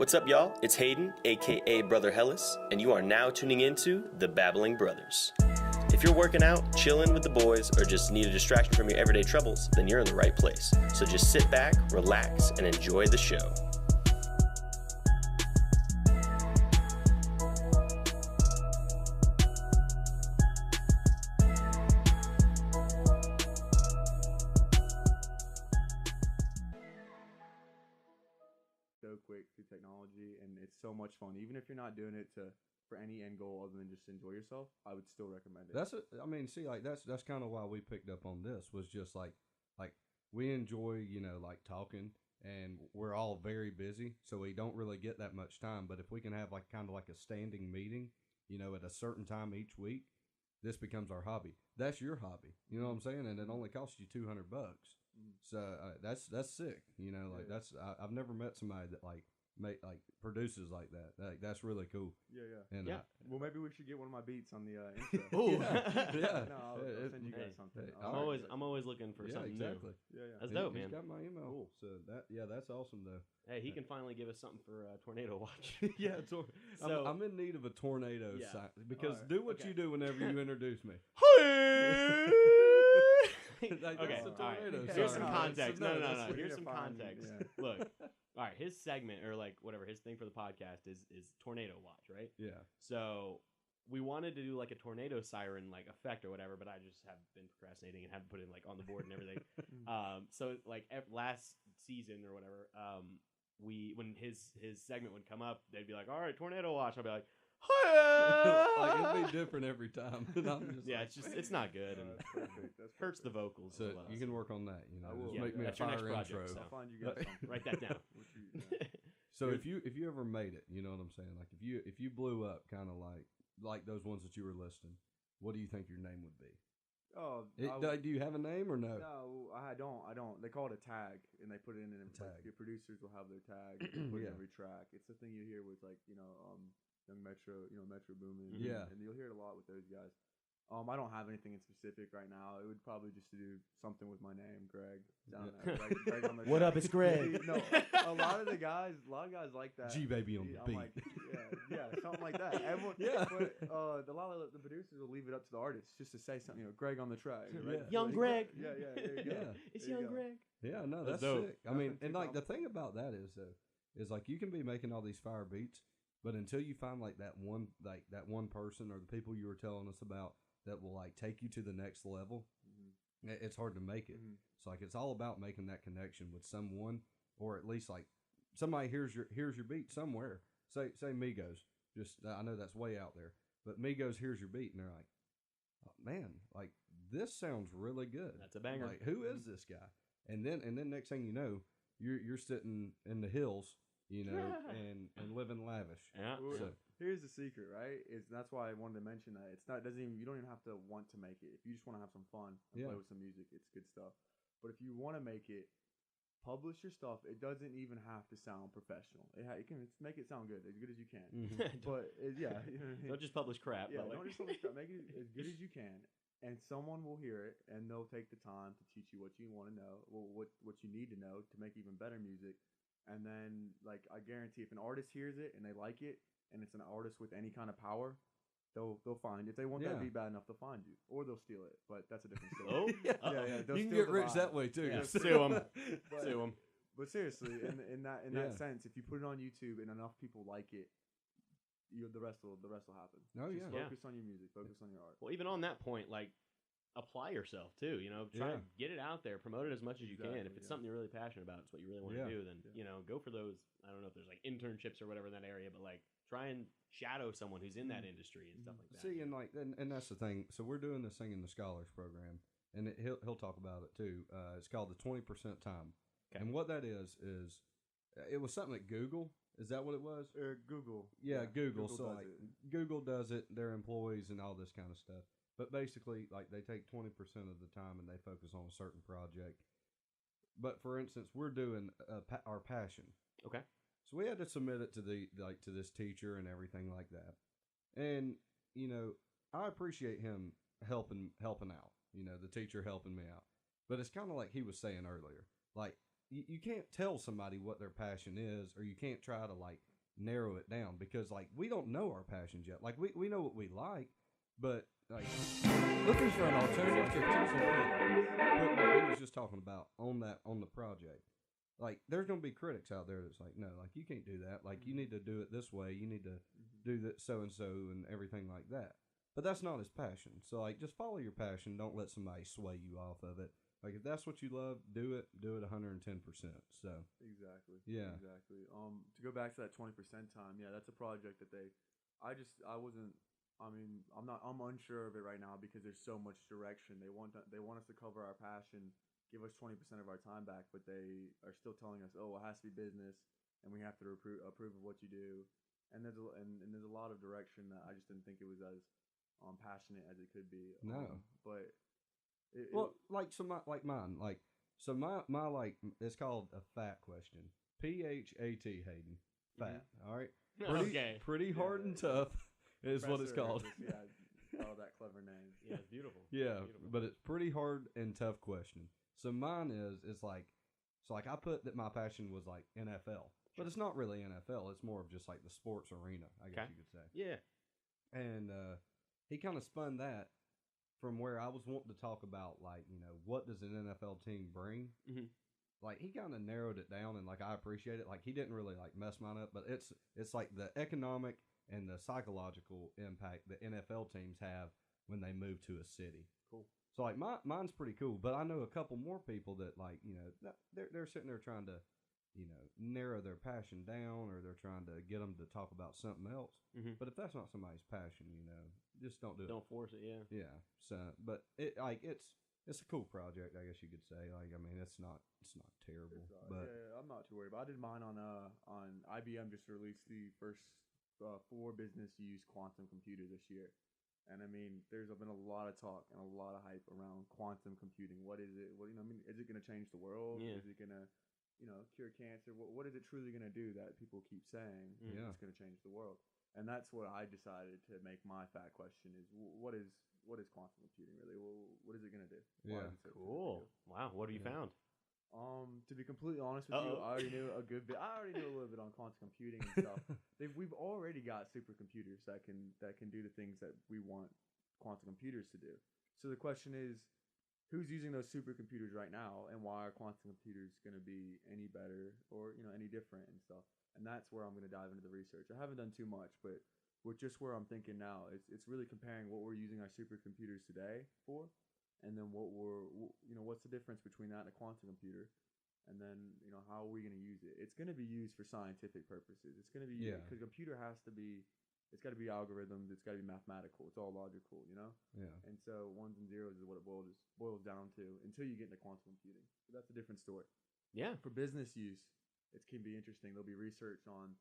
What's up, y'all? It's Hayden, aka Brother Hellas, and you are now tuning into the Babbling Brothers. If you're working out, chilling with the boys, or just need a distraction from your everyday troubles, then you're in the right place. So just sit back, relax, and enjoy the show. So quick through technology, and it's so much fun. Even if you're not doing it for any end goal other than just enjoy yourself, I would still recommend it. That's that's kind of why we picked up on this, was just like we enjoy, like talking, and we're all very busy, so we don't really get that much time. But if we can have like kind of like a standing meeting, at a certain time each week, this becomes our hobby. That's your hobby, you know what I'm saying? And it only costs you $200. So that's sick, I've never met somebody that produces like that. That's really cool. Yeah. And Well, maybe we should get one of my beats on the intro. Oh yeah. No, I'll send you guys something. I'm always looking for something exactly. new. Yeah. That's dope, man. He's got my email. Cool. So that's awesome though. Hey, he can finally give us something for Tornado Watch. Yeah, So- I'm in need of a tornado Yeah. sign, because Alright. do what Okay. you do whenever you introduce me. Okay, That's a all right. tornado Here's sign. some context. No. that's what Here's you're some finding, context. yeah. Look, all right. His segment, or like whatever his thing for the podcast is Tornado Watch, right? Yeah. So we wanted to do like a tornado siren like effect or whatever, but I just have been procrastinating and haven't put it like on the board and everything. So like last season or whatever, when his segment would come up, they'd be like, "All right, Tornado Watch." I'll be like, Like it'd be different every time. And I'm just yeah, like, it's not good and That's perfect. That's hurts the perfect. vocals. so a lot. you can work on that. I will. Just Yeah, make me a that's your next fire project, intro. so. I'll find you guys something. Write that down. So if you ever made it, you know what I'm saying? Like if you blew up, kind of like those ones that you were listing, what do you think your name would be? Oh, Do you have a name or no? no, I don't. They call it a tag, and they put it in. Tag. Your producers will have their tag. They put it in Yeah. every track. It's the thing you hear with Young Metro, Metro Boomin. Yeah. and you'll hear it a lot with those guys. I don't have anything in specific right now. It would probably just to do something with my name, Greg. Down there. Greg on the What track. up, it's Greg. No, a lot of guys like that. G baby on the I'm beat. like, yeah, something like that. Everyone, Yeah. But a lot of the producers will leave it up to the artists just to say something. Greg on the track. Right? Yeah. Young Greg. Yeah. There you go. Yeah. It's There you Young go. Greg. Yeah, no, That's that's dope. sick. I mean, Nothing and too like the thing about that is like you can be making all these fire beats, but until you find like that one person or the people you were telling us about that will like take you to the next level, it's hard to make it. Mhm. So like it's all about making that connection with someone, or at least like somebody hears your beat somewhere. Say Migos. Just I know that's way out there, but Migos hears your beat and they're like, oh, man, like this sounds really good. That's a banger. Like who is this guy? And then next thing you know, you're sitting in the hills, and living lavish. Yeah. Well, So here's the secret, right? That's why I wanted to mention that you don't even have to want to make it. If you just want to have some fun and Yeah. play with some music, it's good stuff. But if you want to make it, publish your stuff. It doesn't even have to sound professional. It can make it sound good, as good as you can. But yeah, Don't just publish crap. Yeah, but don't like- just publish crap. Make it as good as you can, and someone will hear it, and they'll take the time to teach you what you want to know, what you need to know to make even better music. And then, like, I guarantee, if an artist hears it and they like it, and it's an artist with any kind of power, they'll find, if they want that Yeah. beat bad enough, they'll find you, or they'll steal it. But that's a different story. Oh, yeah. They'll you can steal get the rich vibe. that way too. Yeah, They'll sue 'em. But- Sue 'em. But seriously, in that Yeah. sense, if you put it on YouTube and enough people like it, the rest will happen. Oh, Just yeah. focus on your music, focus on your art. Well, even on that point, like, apply yourself too. Try Yeah. and get it out there, promote it as much as you can. If Exactly, it's yeah. something you're really passionate about, it's what you really want to Yeah. do. Then go for those. I don't know if there's like internships or whatever in that area, but like try and shadow someone who's in that industry and stuff like that. See, and that's the thing. So we're doing this thing in the Scholars Program, and he'll talk about it too. It's called the 20% time, Okay. and what that is it was something at Google. Is that what it was? Google. Yeah, Google. So does like it. Google does it, their employees and all this kind of stuff. But basically, like they take 20% of the time and they focus on a certain project. But for instance, we're doing our passion. Okay. So we had to submit it to to this teacher and everything like that. And I appreciate him helping out. The teacher helping me out. But it's kind of like he was saying earlier. Like you can't tell somebody what their passion is, or you can't try to like narrow it down because like we don't know our passions yet. Like we know what we like, but like looking for an alternative to put what he was just talking about on the project. Like there's gonna be critics out there that's like, no, like you can't do that. Like you need to do it this way. You need to do that so and everything like that. But that's not his passion. So like just follow your passion. Don't let somebody sway you off of it. Like if that's what you love, do it 110%. So exactly. Yeah. Exactly. To go back to that 20% time, yeah, that's a project that I'm unsure of it right now because there's so much direction. They want us to cover our passion, give us 20% of our time back, but they are still telling us, oh, it has to be business, and we have to approve of what you do. And there's a lot of direction that I just didn't think it was as passionate as it could be. No. But mine, so my like it's called a fat question. PHAT, Hayden, fat. All right, pretty hard and tough is what it's called. Oh, that clever name. Yeah, it's beautiful. Yeah, but it's pretty hard and tough question. So mine is like, I put that my passion was like NFL, but it's not really NFL. It's more of just like the sports arena, I guess you could say. Yeah, and he kind of spun that from where I was wanting to talk about, like, you know, what does an NFL team bring? Mm-hmm. Like, he kind of narrowed it down, and, like, I appreciate it. Like, he didn't really, like, mess mine up, but it's like the economic and the psychological impact that NFL teams have when they move to a city. Cool. So, like, mine's pretty cool, but I know a couple more people that, like, you know, they're sitting there trying to, you know, narrow their passion down, or they're trying to get them to talk about something else. Mm-hmm. But if that's not somebody's passion, you know, just don't do it. Don't force it. Yeah. Yeah. So, but it's a cool project, I guess you could say. Like, I mean, it's not terrible, but I'm not too worried. But I did mine on IBM. Just released the first 4 business use quantum computer this year. And I mean, there's been a lot of talk and a lot of hype around quantum computing. What is it? What, you know, I mean, is it going to change the world? Yeah. Is it going to, you know, cure cancer? What is it truly going to do that people keep saying it's going to change the world? And that's what I decided to make my fat question is what is quantum computing really? What is it going to do? Yeah, cool. Wow, what have you found? To be completely honest with you, I already knew a good bit. I already knew a little bit on quantum computing and stuff. We've already got supercomputers that can do the things that we want quantum computers to do. So the question is, who's using those supercomputers right now, and why are quantum computers going to be any better or, you know, any different and stuff? And that's where I'm going to dive into the research. I haven't done too much, but with just where I'm thinking now, it's really comparing what we're using our supercomputers today for, and then what's the difference between that and a quantum computer, and then, you know, how are we going to use it? It's going to be used for scientific purposes. It's going to be because a computer it's got to be algorithms. It's got to be mathematical. It's all logical, you know. Yeah. And so ones and zeros is what it boils down to until you get into quantum computing. So that's a different story. Yeah. For business use, it can be interesting. There'll be research on,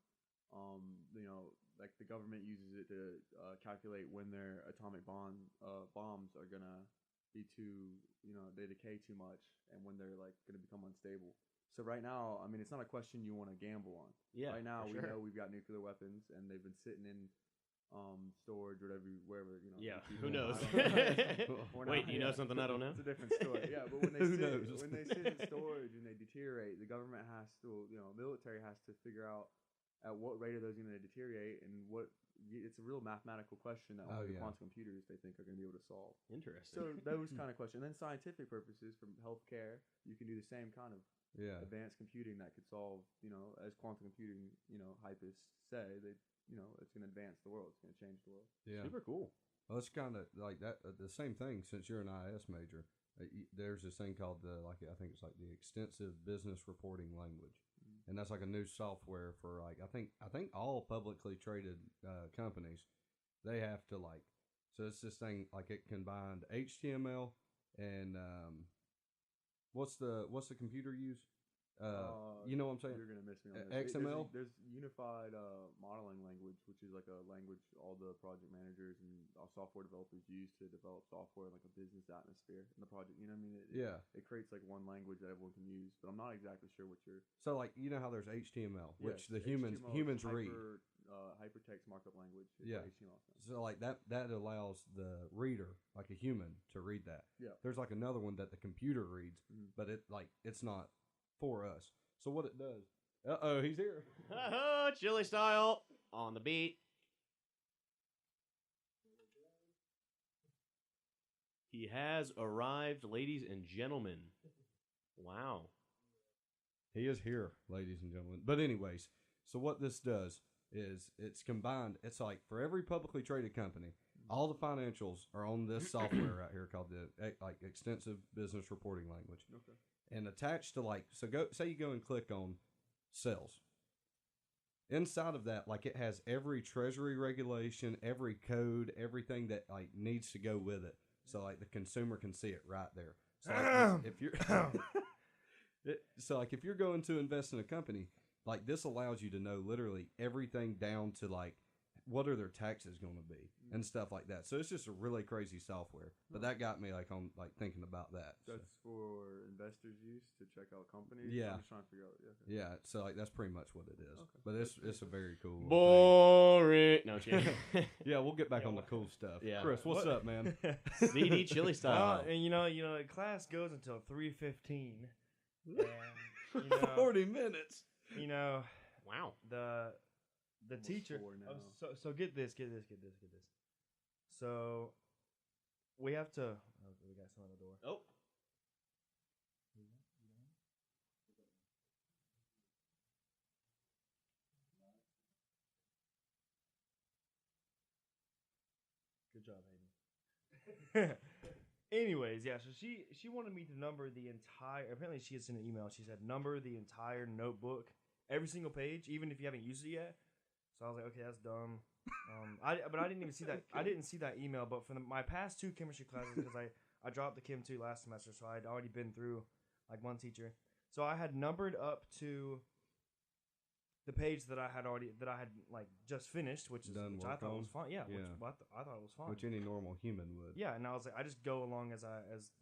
you know, like the government uses it to calculate when their atomic bombs are gonna be too, you know, they decay too much, and when they're like gonna become unstable. So right now, I mean, it's not a question you want to gamble on. Yeah. Right now, we sure. know we've got nuclear weapons, and they've been sitting in storage, wherever, you know. Yeah. people- Who knows? We're Wait, not- you know something I don't know? It's a different story. Yeah, but when Who knows? they sit in storage and they deteriorate, the government has to, you know, military has to figure out at what rate are those going to deteriorate, and it's a real mathematical question that only the quantum computers they think are going to be able to solve. Interesting. So those kind of questions. And then scientific purposes from healthcare, you can do the same kind of advanced computing that could solve, you know, as quantum computing, you know, hypists say, that, you know, it's going to advance the world. It's going to change the world. Yeah. Super cool. Well, it's kind of like that. The same thing. Since you're an IS major, there's this thing called I think it's like the Extensive Business Reporting Language, and that's like a new software for like I think all publicly traded companies. They have to like, so it's this thing like it combined HTML and what's the computer use? You know what I'm saying? You're gonna miss me on this. XML? There's unified modeling language, which is like a language all the project managers and all software developers use to develop software in like a business atmosphere in the project. You know what I mean? It creates like one language that everyone can use, but I'm not exactly sure what you're. So like, you know how there's HTML, which the HTML humans is read. Hypertext markup language. Yeah. HTML stands. So like that allows the reader, like a human, to read that. Yeah. There's like another one that the computer reads, Mhm. but it's not for us. So what it does? He's here. Chili style on the beat. He has arrived, ladies and gentlemen. Wow. He is here, ladies and gentlemen. But anyways, so what this does is it's combined. It's like for every publicly traded company, all the financials are on this software right here called the Extensive Business Reporting Language. Okay. And attached to say you go and click on sales. Inside of that, like it has every treasury regulation, every code, everything that like needs to go with it. So like the consumer can see it right there. So like, if you're if you're going to invest in a company, like this allows you to know literally everything down to like what are their taxes going to be and stuff like that. So it's just a really crazy software. But that got me like on like thinking about that. That's for investors' use to check out companies. Yeah. I'm just trying to figure out. Yeah, so like that's pretty much what it is. Okay. But it's a very cool. Boring. No, thing. Yeah, we'll get back on the cool stuff. Yeah. Chris, what's up, man? CD chili style. And you know, class goes until 3:15. And 40 minutes. You know, Wow. the Almost teacher. 4 now. So get this. So we have to. Oh, we got someone at the door. Oh. Good job, Hayden. Anyways, yeah. So she wanted me to number the entire. Apparently, she had sent an email. She said number the entire notebook, every single page, even if you haven't used it yet. So I was like, okay, that's dumb. But I didn't even see that. I didn't see that email. But for my past 2 chemistry classes, because I dropped the Chem 2 last semester, so I'd already been through like one teacher. So I had numbered up to the page that I had like just finished, which I thought was fine. Yeah, Yeah. I thought it was fine. Which any normal human would. Yeah, and I was like, I just go along as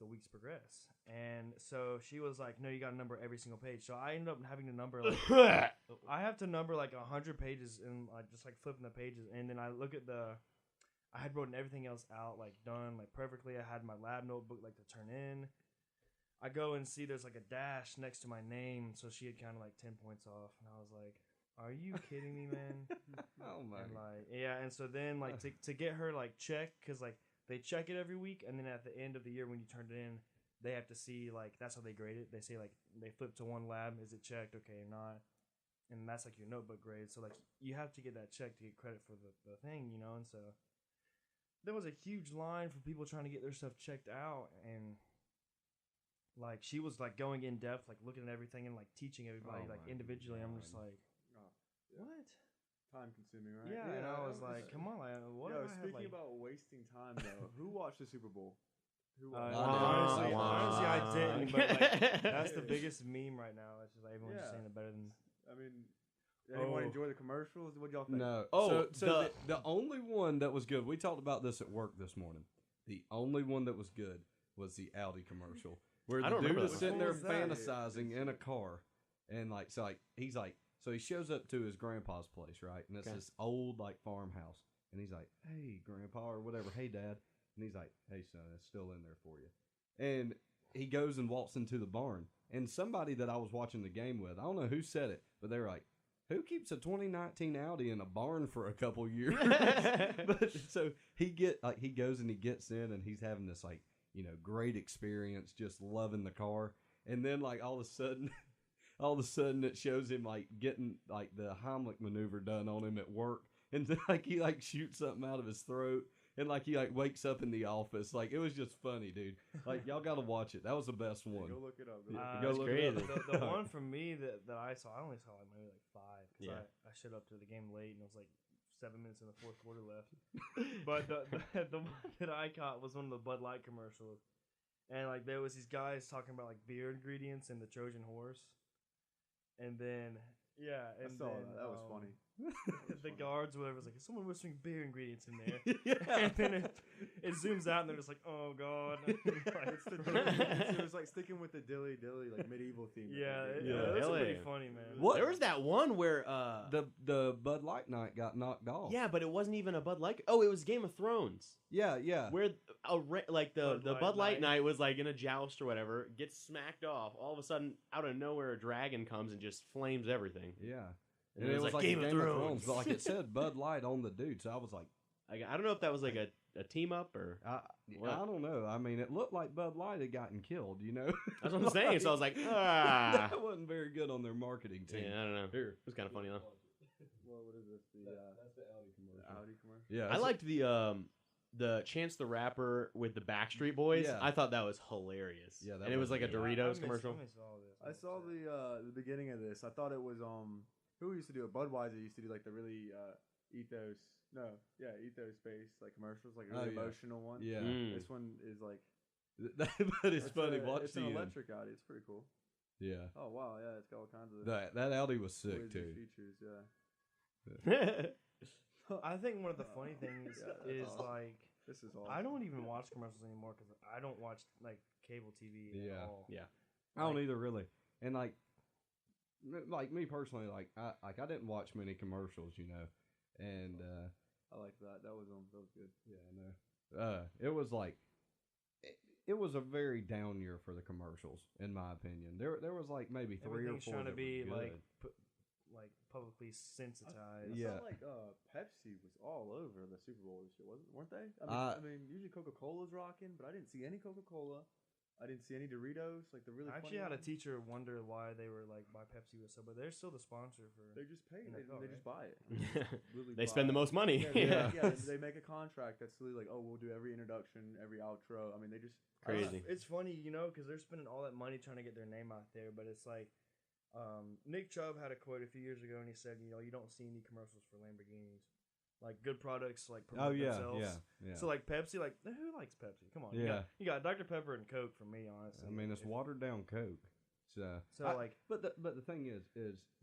the weeks progress. And so she was like, no, you got to number every single page. So I ended up having to number like I have to number like 100 pages and like just like flipping the pages. And then I look at I had written everything else out like done like perfectly. I had my lab notebook like to turn in. I go and see there's like a dash next to my name, so she had kind of like 10 points off, and I was like, "Are you kidding me, man?" Oh my. And like, yeah, and so then like to get her like checked, because like they check it every week, and then at the end of the year when you turn it in, they have to see like that's how they grade it. They say like they flip to one lab, is it checked, okay or not, and that's like your notebook grade. So like you have to get that checked to get credit for the thing, you know. And so there was a huge line for people trying to get their stuff checked out, and like she was like going in depth, like looking at everything and like teaching everybody like individually. I'm just like, Yeah. what? Time consuming, right? Yeah, and I was like, come on, like, what? Yo, if I had, speaking like... about wasting time though, who watched the Super Bowl? Who honestly, I didn't. But like, that's the biggest meme right now. It's just like everyone's just saying it better than. I mean, anyone enjoy the commercials? What y'all think? No. Oh, so the only one that was good, we talked about this at work this morning. The only one that was good was the Audi commercial. Where the dude is sitting there fantasizing in a car. And like, so like, he's like, so he shows up to his grandpa's place, right? And it's this old like farmhouse. And he's like, hey, grandpa, or whatever. Hey, dad. And he's like, hey, son, it's still in there for you. And he goes and walks into the barn. And somebody that I was watching the game with, I don't know who said it, but they were like, who keeps a 2019 Audi in a barn for a couple years? But so he goes and he gets in and he's having this like, you know, great experience, just loving the car. And then like all of a sudden it shows him like getting like the Heimlich maneuver done on him at work. And like he like shoots something out of his throat. And like he like wakes up in the office. Like it was just funny, dude. Like y'all gotta watch it. That was the best one. Go look it up. Go look it up. The one from me that I saw, I only saw like maybe like 5. Yeah. I showed up to the game late and it was like 7 minutes in the fourth quarter left. But the one that I caught was one of the Bud Light commercials. And like there was these guys talking about like beer ingredients in the Trojan horse. And then Yeah, I and saw then, that. That was funny. The guards, whatever, was like, "Is someone whispering beer ingredients in there?" Yeah. And then it zooms out, and they're just like, "Oh god!" It was like sticking with the dilly like medieval theme. Yeah, Yeah. that's Hell pretty yeah. funny, man. What? There was that one where The Bud Light night got knocked off. yeah, but it wasn't even a Bud Light. Oh, it was Game of Thrones. Yeah. Where like the Bud Bud Light Light night was like in a joust or whatever, gets smacked off. All of a sudden, out of nowhere, a dragon comes and just flames everything. Yeah. And And it was like a Game of Thrones. but like it said Bud Light on the dude, so I was like, I don't know if that was like a team up or I What? don't know. I mean, it looked like Bud Light had gotten killed, you know? that's what I'm saying. So I was like, ah, That wasn't very good on their marketing team. yeah, I don't know. Here. It was kind of funny though. Well, what is this? That's the Audi commercial. Audi commercial. Yeah. I liked the Chance the Rapper with the Backstreet Boys. Yeah. I thought that was hilarious. Yeah, that and it was was like a good. Doritos commercial. I saw the beginning of this. I thought it was who used to do it? Budweiser used to do like the really ethos based like commercials, like a Oh, really yeah. emotional one. Yeah. Mm. This one is like But it's funny. Watch It's the an end. electric Audi. It's pretty cool. Yeah. Oh wow, yeah, it's got all kinds of That Audi was sick whiz too. features. Yeah. I think one of the funny things Yeah, that's is awesome. like This is awesome. I don't even watch commercials anymore because I don't watch like cable TV Yeah. at all. Yeah. I don't either really. And like me personally, like I didn't watch many commercials, you know, and I like that. That was good. yeah, I know. It was like it was a very down year for the commercials, in my opinion. There was like maybe 3 or 4 Everything's trying to that be were like good. like publicly sensitized. I Yeah. felt like Pepsi was all over the Super Bowl this year, weren't they? Uh, I mean, usually Coca-Cola's rocking, but I didn't see any Coca-Cola. I didn't see any Doritos, like the really. I actually funny had a ones. teacher wonder why they were like why Pepsi was so, but they're still the sponsor for. They just pay. They NFL, just buy it. Literally They buy spend the it. most money. Yeah, they make a contract that's literally like, oh, we'll do every introduction, every outro. I mean, they just Crazy. It's funny, you know, because they're spending all that money trying to get their name out there, but it's like. Nick Chubb had a quote a few years ago, and he said, "You know, you don't see any commercials for Lamborghinis, like good products, like promote themselves. yeah. So like Pepsi, like who likes Pepsi? Come on, Yeah. you got Dr Pepper and Coke for me, honestly. I mean, it's watered down Coke. So like, but the thing is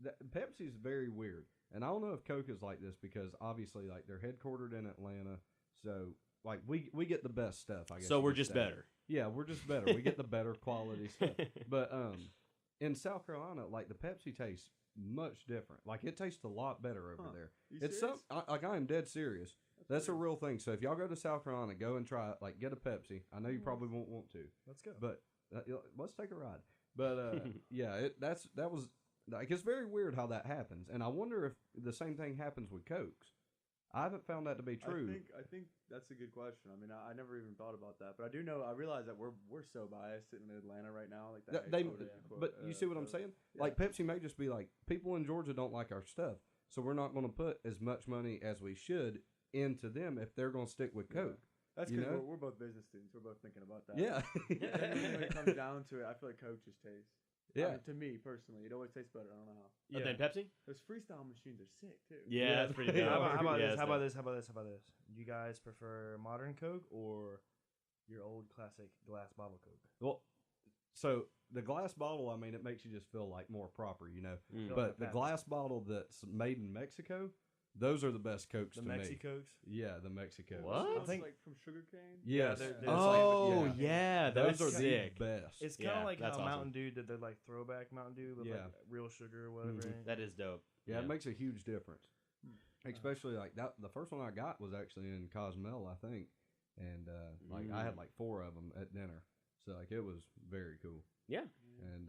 that Pepsi's very weird, and I don't know if Coke is like this because obviously like they're headquartered in Atlanta, so like we get the best stuff. I guess. So you we're could just say. better. Yeah, we're just better. We get the better quality stuff. But in South Carolina, like the Pepsi tastes much different. Like it tastes a lot better over there. You It's serious? like I am dead serious. That's a weird. real thing. So if y'all go to South Carolina, go and try it. Like get a Pepsi. I know you probably won't want to, let's go. but let's take a ride. But yeah, that was like it's very weird how that happens, and I wonder if the same thing happens with Cokes. I haven't found that to be true. I think that's a good question. I mean, I never even thought about that, but I do know. I realize that we're so biased sitting in Atlanta right now. Like that. But you see what I'm saying? Yeah. Like Pepsi may just be like, people in Georgia don't like our stuff, so we're not going to put as much money as we should into them if they're going to stick with Coke. That's you because know? we're both business students. We're both thinking about that. Yeah, When it comes down to it, I feel like Coke just tastes. yeah. I mean, to me personally, it always tastes better. I don't know how. But then Pepsi? Those freestyle machines are sick too. Yeah, that's pretty good. How about Yeah, this? How so- about this? How about this? How about this? Do you guys prefer modern Coke or your old classic glass bottle Coke? Well, so the glass bottle, I mean, it makes you just feel like more proper, you know. Mm. Feel like But a the patent. glass bottle that's made in Mexico, those are the best Cokes The to me. Mexicokes? Yeah, the Mexico. What? It's think- like from sugarcane. Yes. they're- It's they're Oh, like- yeah. Those That's are sick. the best. It's kind of Yeah, like that's how awesome. Mountain Dew did their like throwback Mountain Dew with Yeah. like real sugar or whatever. Mhm. in it. That is dope. Yeah, it makes a huge difference. Especially like that. The first one I got was actually in Cozumel, I think, and like I had like 4 of them at dinner. So like it was very cool. Yeah. And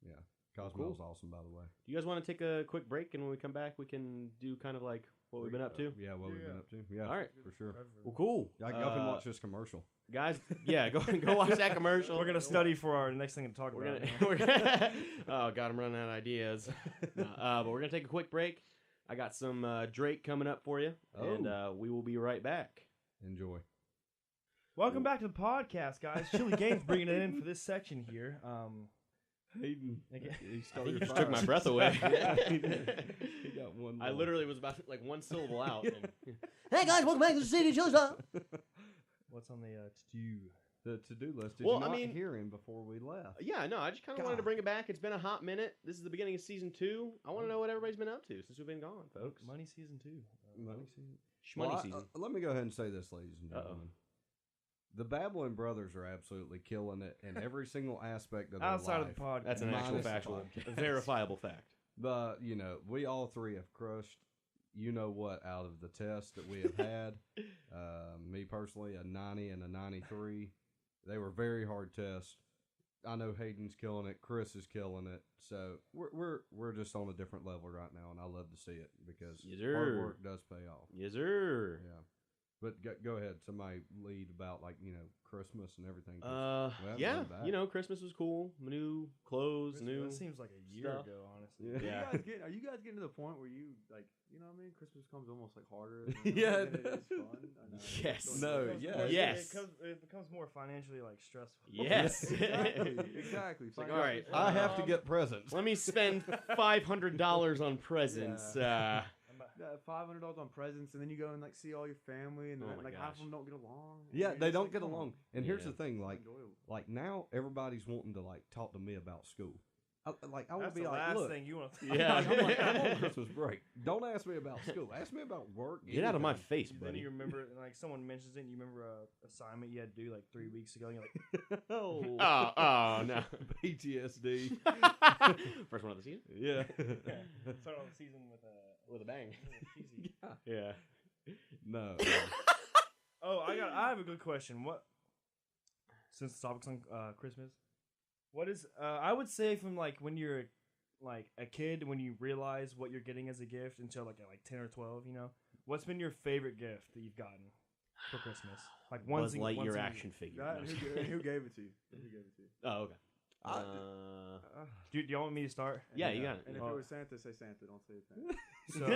yeah, Cozumel's awesome, by the way. Do you guys want to take a quick break, and when we come back, we can do kind of like what we've been up to? Yeah, what we've been up to. Yeah, All right. for sure. Well, cool. Y'all can watch this commercial. Guys. Yeah, go watch that commercial. We're gonna study for our next thing to talk We're about. gonna, we're gonna oh god, I'm running out of ideas. No, but we're gonna take a quick break. I got some Drake coming up for you, and we will be right back. Enjoy. Welcome back to the podcast, guys. Chili Games bringing it in for this section here. Hayden, Okay. he I stole think your you just took fire. my breath away. Yeah, he did. He got one. I more. literally was about to, like one syllable out. And, Hey guys, welcome back to the City Chili Shop. What's on the to-do? the to-do list. Did Well, you I not mean- hear him before we left? Yeah, no, I just kind of wanted to God. bring it back. It's been a hot minute. This is the beginning of season 2. I want to know what everybody's been up to since we've been gone, folks. Money season 2. Money season. Shmoney Well, season. let me go ahead and say this, ladies and Uh-oh. gentlemen. The Babbling brothers are absolutely killing it in every single aspect of their Outside life. of the podcast. That's an actual minus the factual, podcast. verifiable fact. But, we all three have crushed, what, out of the tests that we have had. Me personally, a 90 and a 93. They were very hard tests. I know Hayden's killing it. Chris is killing it. So we're just on a different level right now, and I love to see it because Yes, hard sir. work does pay off. Yes, sir. Yeah. But go ahead. Somebody lead about, Christmas and everything. 'cause we haven't Yeah, been back. Christmas was cool. New clothes, new. That seems like a year stuff. ago, honestly. Yeah. Yeah. Are you guys getting to the point where you you know what I mean? Christmas comes almost like harder. Yeah, than it is it fun. I know. Yes. No, It becomes yeah. more- Yes. It becomes more financially stressful. Yes. exactly. It's like, Find all out- right, I have to get presents. Let me spend $500 on presents. $500 on presents, and then you go and see all your family, and Oh then, my half of gosh. them don't get along. Yeah, And they it's don't like, get come along. on. And here's Yeah. the thing, It's enjoyable. now everybody's wanting to talk to me about school. I want That's to be the like, last look, thing you want to Yeah. I'm on Christmas break. Don't ask me about school. Ask me about work. Get out of my anything. face, Then buddy. you remember, someone mentions it, and you remember a assignment you had to do 3 weeks ago, and you're like, Oh, Oh no. PTSD. First one of the season. Yeah. start on the season with With a bang. cheesy. Yeah. No. Oh, I have a good question. What, since the topic's on Christmas, what is I would say from when you're a kid, when you realize what you're getting as a gift until at 10 or 12, what's been your favorite gift that you've gotten for Christmas? Buzz Lightyear action figure. That, No, and I'm who, kidding. who gave it to you? Who gave it to you? Oh, okay. Do you want me to start? Yeah, you got it. And if Oh. it was Santa, say Santa. Don't say Santa. So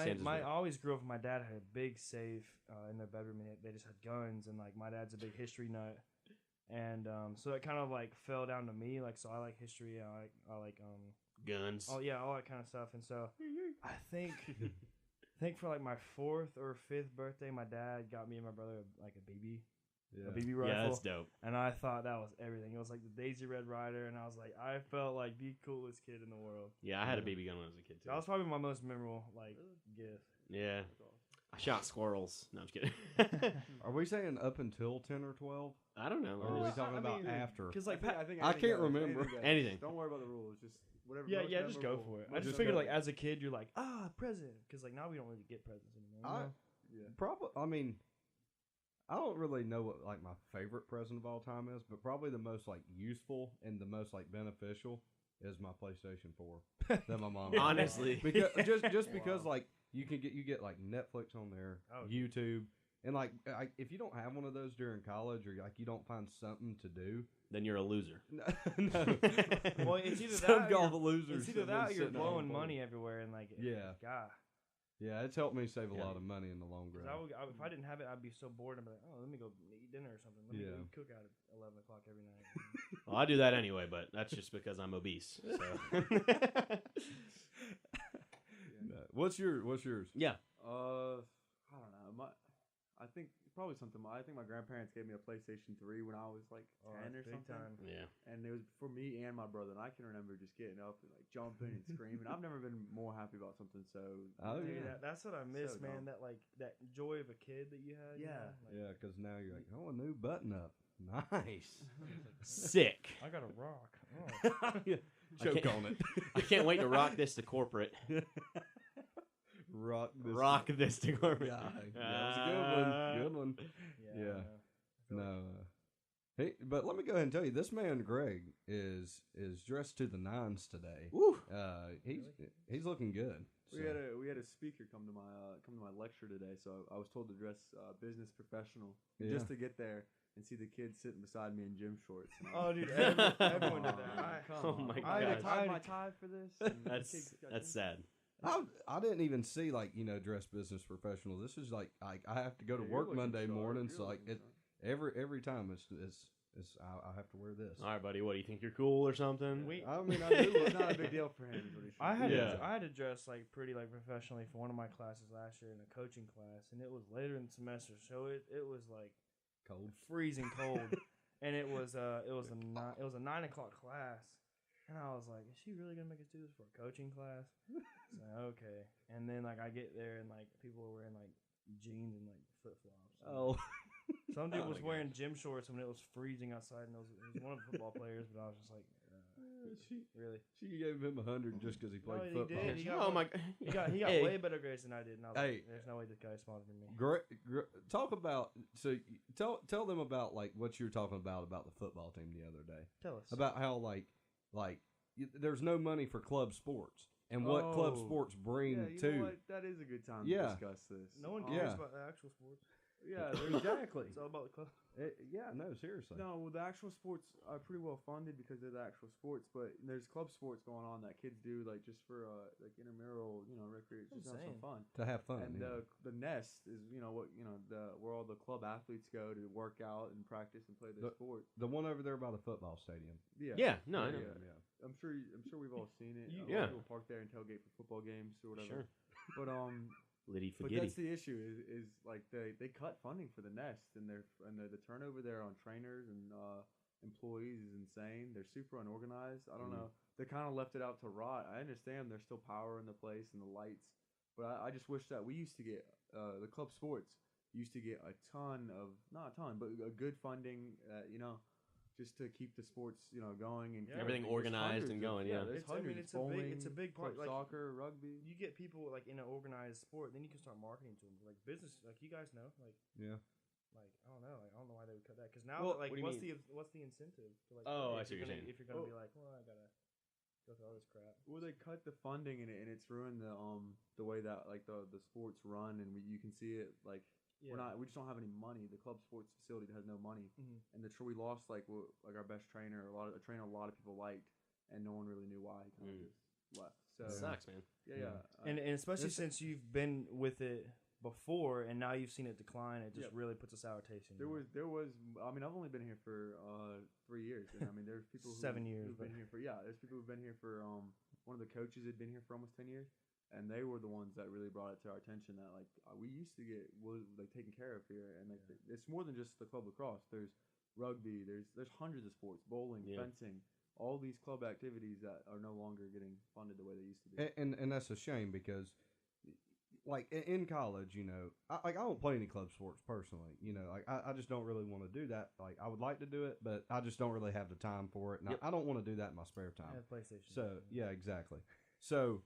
Santa's I real. always grew up with my dad had a big safe in their bedroom, and they just had guns, and my dad's a big history nut, and so it kind of fell down to me. So I like history. I like Guns. all that kind of stuff, and so I think for my 4th or 5th birthday, my dad got me and my brother a BB. Yeah. A BB rifle. Yeah, that's dope. And I thought that was everything. It was the Daisy Red Rider, and I was I felt like the coolest kid in the world. Yeah, I had a BB gun when I was a kid too. That was probably my most memorable gift. Yeah. I shot squirrels. No, I'm just kidding. Are we saying up until 10 or 12? I don't know. Or are we Well, talking I about mean, after? Because I think I anything can't goes. remember. Anything goes. Anything. Don't worry about the rules. Just whatever. yeah, most just go memorable. for it. I Most just figured memorable. as a kid you're present, because now we don't really get presents anymore. Yeah. I don't really know what my favorite present of all time is, but probably the most useful and the most beneficial is my PlayStation 4 that my mom got me. Honestly. because just because you get Netflix on there, Oh. YouTube, and if you don't have one of those during college or you don't find something to do, Then you're a loser. no. Well, it's either Some that or golf losers. It's either have been that or you're sitting at home blowing playing. money everywhere and Yeah. God. Yeah, it's helped me save a Yeah. lot of money in the long 'Cause run. if I didn't have it, I'd be so bored. I'd be like, oh, let me go eat dinner or something. Let me Yeah. go cook out at 11 o'clock every night. Well, I do that anyway, but that's just because I'm obese. So. No. What's yours? Yeah. I don't know. I think probably something. I think my grandparents gave me a PlayStation 3 when I was 10 or big something. time. Yeah. And it was for me and my brother, and I can remember just getting up and jumping and screaming. I've never been more happy about something so. Oh, Dude, yeah. that's what I miss, So man. dumb. That joy of a kid that you had. Yeah. Yeah, because now you're a new button up. Nice. Sick. I got a rock. Oh. Choke can't- on it. I can't wait to rock this to corporate. Rock this. Rock this to corporate. Yeah, that was a good one. Good one. Yeah. I know. No. Hey, but let me go ahead and tell you, this man Greg is dressed to the nines today. Woo. He's looking good. We had a speaker come to my lecture today, so I was told to dress business professional just to get there and see the kids sitting beside me in gym shorts. And I Oh, was dude, like, everyone did "Come that. on, come Oh on." my I had to gosh. tie my tie for this. and the kids got That's gym sad. I didn't even see dress business professional. This is I have to go to Yeah, you're work looking Monday sharp. morning, You're so looking every time I have to wear this. All right, buddy. What do you think? You're cool or something? I mean, I do It's not a big deal for him. Is what he should I had do. Yeah. I had to dress pretty professionally for one of my classes last year in a coaching class, and it was later in the semester, so it was Cold. freezing cold, and it was a 9 o'clock class, and I was like, is she really gonna make us do this for a coaching class? So okay, and then like I get there and like people were wearing like jeans and like flip flops. Oh. Some dude Oh was my wearing gym shorts when it was freezing outside, and it was one of the football players, but I was just like, really? She gave him 100 just because he played No, he football. did. He got oh one- my! He got Hey. way better grades than I did. And I was Hey. like, there's no way this guy's smarter than me. Talk about tell them about like what you were talking about the football team the other day. Tell us About how there's no money for club sports and what club Oh. sports bring Yeah, you to. know what? That is a good time Yeah. to discuss this. No one Um, cares Yeah. about the actual sports. Yeah, Exactly. It's all about the club. Yeah, no, seriously. No, well, the actual sports are pretty well funded because they're the actual sports, but there's club sports going on that kids do like just for like intramural, recreation, just have some Insane. fun. To have fun. And yeah. the nest is where all the club athletes go to work out and practice and play their sport. The one over there by the football stadium. Yeah, no, I know. Yeah. I'm sure we've all seen it. A lot Yeah. of people park there and tailgate for football games or whatever. Sure. But Liddy But Fagiddy. that's the issue is like they cut funding for the nest and the turnover there on trainers and employees is insane. They're super unorganized. I don't know. They kind of left it out to rot. I understand there's still power in the place and the lights, but I just wish that we used to get the club sports used to get a ton of not a ton but a good funding. Just to keep the sports, going and Yeah. everything there's organized and hundreds going. Yeah, there's hundreds. it's a Bowling, big part. club Like soccer, rugby. you get people like in an organized sport, then you can start marketing to them like business. Like you guys know, like Yeah. I don't know, I don't know why they would cut that because now Well, like what do you what's the incentive to like? Oh, play I if see you're what you're gonna- saying. If you're gonna Well- be like, well, I gotta go through all this crap. Well, they cut the funding and it's ruined the way that like the sports run, and you can see it like we just don't have any money. The club sports facility has no money, and we lost like our best trainer, a trainer a lot of people liked, and no one really knew why. He kind of just left. So it sucks, man. yeah. And especially this- since you've been with it before and now you've seen it decline, it just Yep. really puts a sour taste in there your was. I mean, I've only been here for 3 years, and I mean, there's people 7 years, who've been but- here for there's people who've been here for one of the coaches had been here for almost 10 years. And they were the ones that really brought it to our attention that like we used to get taken care of here, and like it's more than just the club lacrosse. There's rugby. There's hundreds of sports, bowling, Yeah. fencing, all these club activities that are no longer getting funded the way they used to be. And that's a shame because, like in college, I don't play any club sports personally. Like I just don't really want to do that. Like I would like to do it, but I just don't really have the time for it, and Yep. I don't want to do that in my spare time. I have PlayStation. So yeah, exactly. So,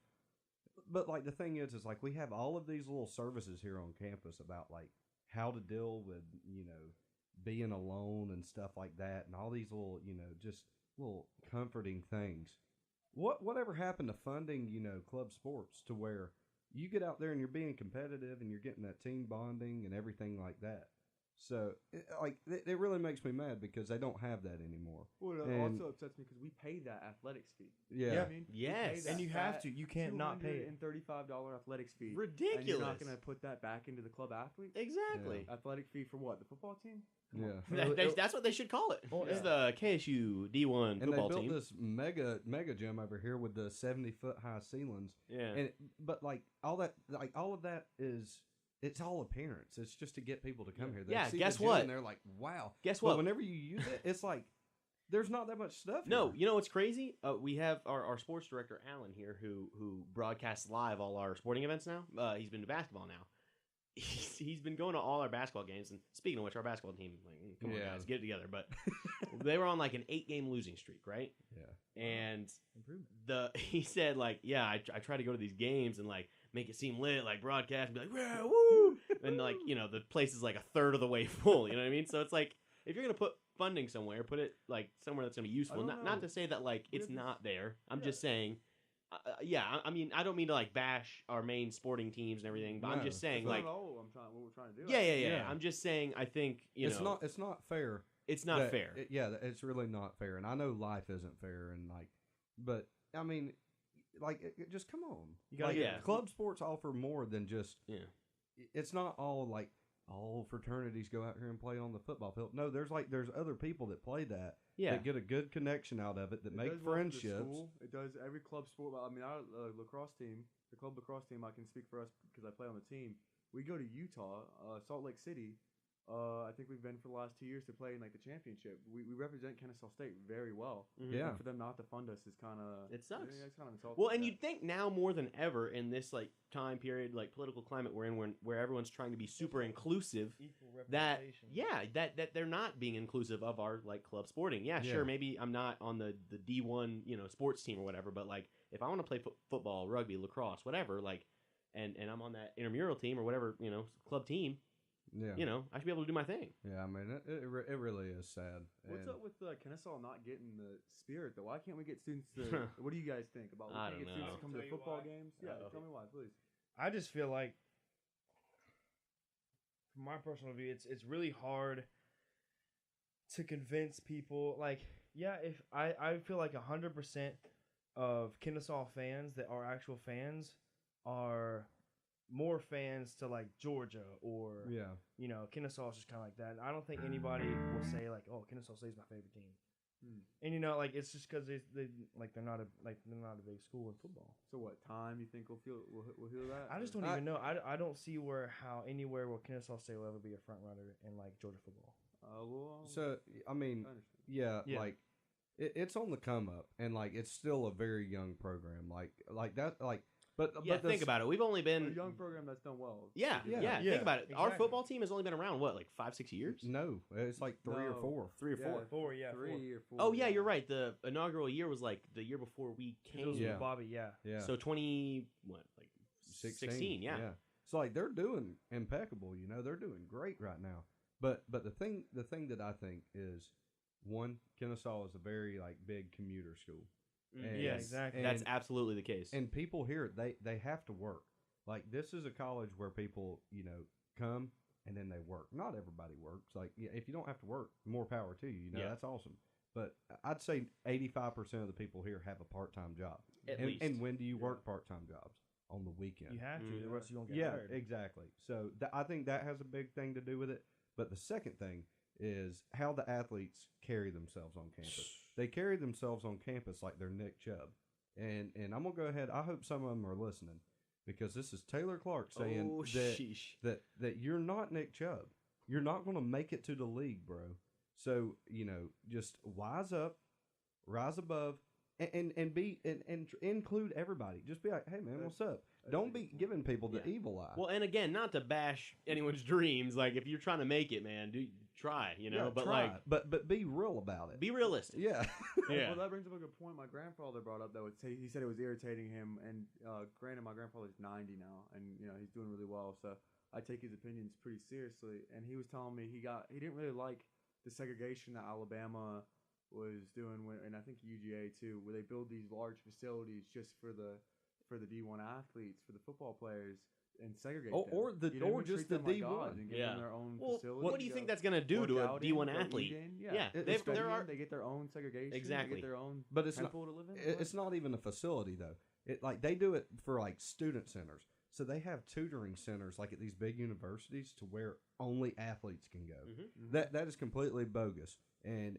but like the thing is like we have all of these little services here on campus about like how to deal with being alone and stuff like that, and all these little just little comforting things. Whatever happened to funding club sports to where you get out there and you're being competitive and you're getting that team bonding and everything like that. So it really makes me mad because they don't have that anymore. Well, it And- also upsets me because we pay that athletics fee. Yeah. You know what I mean? We Yes. pay that And you have fat to. You can't not pay it. $235 athletics fee. Ridiculous. And you're not going to put that back into the club athlete? Exactly. Athletic fee for what? The football team? Come on. Yeah. That's what they should call it. Well, It's the KSU D1 And they football built team. this mega gym over here with the 70-foot high ceilings. Yeah. But all of that is it's all appearance. It's just to get people to come here. They Yeah, see guess the gym what? And they're like, wow. Guess But what? whenever you use it, it's like there's not that much stuff. No, here. you know what's crazy? We have our sports director Alan here, who broadcasts live all our sporting events now. He's been to basketball now. He's been going to all our basketball games. And speaking of which, our basketball team, like, come on Yeah. guys, get it together. But they were on like an 8-game losing streak, right? Yeah. And Improvement. he said like, yeah, I try to go to these games and like make it seem lit, like broadcast, and be like, yeah, woo, and like the place is like a third of the way full. You know what I mean? So it's like if you're gonna put funding somewhere, put it like somewhere that's gonna be useful. don't Not know. to say that like We it's have this- not there. I'm Yeah. just saying. I mean, I don't mean to like bash our main sporting teams and everything, but I'm No, just saying That's like, not all what we're trying to do. yeah. Yeah. I'm just saying. I think It's not fair. it's not that- fair. It's really not fair. And I know life isn't fair. And but I mean, just come on. You gotta get- Yeah. Club sports offer more than just. Yeah. It's not all like all fraternities go out here and play on the football field. No, there's other people that play that. Yeah. That get a good connection out of it. That It make does well for the friendships. school. It does every club sport. I mean, our lacrosse team, the club lacrosse team, I can speak for us because I play on the team. We go to Utah, Salt Lake City, I think we've been for the last 2 years to play in like the championship. We represent Kennesaw State very well. Mhm. Yeah. And for them not to fund us is kind of It sucks. Yeah, it's kind of insulting. Well, and you'd think now more than ever in this like time period, like political climate we're in, where everyone's trying to be super inclusive, Equal that representation. that they're not being inclusive of our like club sporting. Yeah, Yeah. sure, maybe I'm not on the D1 sports team or whatever, but like if I want to play football, rugby, lacrosse, whatever, like, and I'm on that intramural team or whatever club team, Yeah. I should be able to do my thing. Yeah, I mean, it really is sad. What's And up with Kennesaw not getting the spirit though? Why can't we get students to? What do you guys think about? I We don't can't get students know. to come to Tell the you football why. games. Yeah, Uh-oh. tell me why, please. I just feel like, from my personal view, it's really hard to convince people. Like, yeah, if I feel like 100% of Kennesaw fans that are actual fans are more fans to like Georgia or yeah, Kennesaw is just kind of like that. And I don't think anybody will say like, oh, Kennesaw State's my favorite team. Hmm. And like it's just because they're not a big school in football. So what time you think we'll heal that? I just Or- don't even know. I don't see how anywhere where Kennesaw State will ever be a front runner in like Georgia football. Well, so I mean, I understand. yeah, Yeah. like it's on the come up, and like it's still a very young program, like that, like but Yeah, but think about it. We've only A been young program that's done well. yeah, Yeah. yeah, Yeah, think about it. Our exactly. football team has only been around what, like 5-6 years? No, it's like 3 or No. 4. 3 or 4. Yeah, 4, yeah, 3 or 4. Oh yeah, you're right. The inaugural year was like the year before we It was came. Yeah. with Bobby, yeah. Yeah, So 16, yeah. So like they're doing impeccable, they're doing great right now. But the thing that I think is, one, Kennesaw is a very like big commuter school. And- Yeah, exactly. That's and- absolutely the case. And people here, they have to work. Like this is a college where people, come and then they work. Not everybody works. Like if you don't have to work, more power to you. Yeah. That's awesome. But I'd say 85% of the people here have a part-time job. At and, least. and when do you work part-time jobs? On the weekend. You have to. Mhm. The rest you don't get Yeah, hired. exactly. So I think that has a big thing to do with it. But the second thing is how the athletes carry themselves on campus. They carry themselves on campus like they're Nick Chubb. And I'm going to go ahead. I hope some of them are listening, because this is Taylor Clark saying oh, that, sheesh. that you're not Nick Chubb. You're not going to make it to the league, bro. So, just wise up, rise above, and include everybody. Just be like, hey, man, what's up? Don't be giving people the Yeah. evil eye. Well, and again, not to bash anyone's dreams. Like if you're trying to make it, man, try. Yeah, but try like it. but be real about it. be realistic. Yeah. Yeah. Well, that brings up a good point. My grandfather brought up that he said it was irritating him, and granted, my grandfather's 90 now, and he's doing really well, so I take his opinions pretty seriously. And he was telling me he didn't really like the segregation that Alabama was doing, and I think UGA too, where they build these large facilities just for the D1 athletes, for the football players, and segregate them. Or just the treat them like D1. gods and give Yeah. them their own Well, facility. what do you think that's going to do to a D1 athlete? Yeah, It- they it's are. They get their own segregation. Exactly. They get their own But it's not. temple to live in. It's not even a facility though. It like they do it for like student centers. So they have tutoring centers like at these big universities to where only athletes can go. Mhm. That is completely bogus. And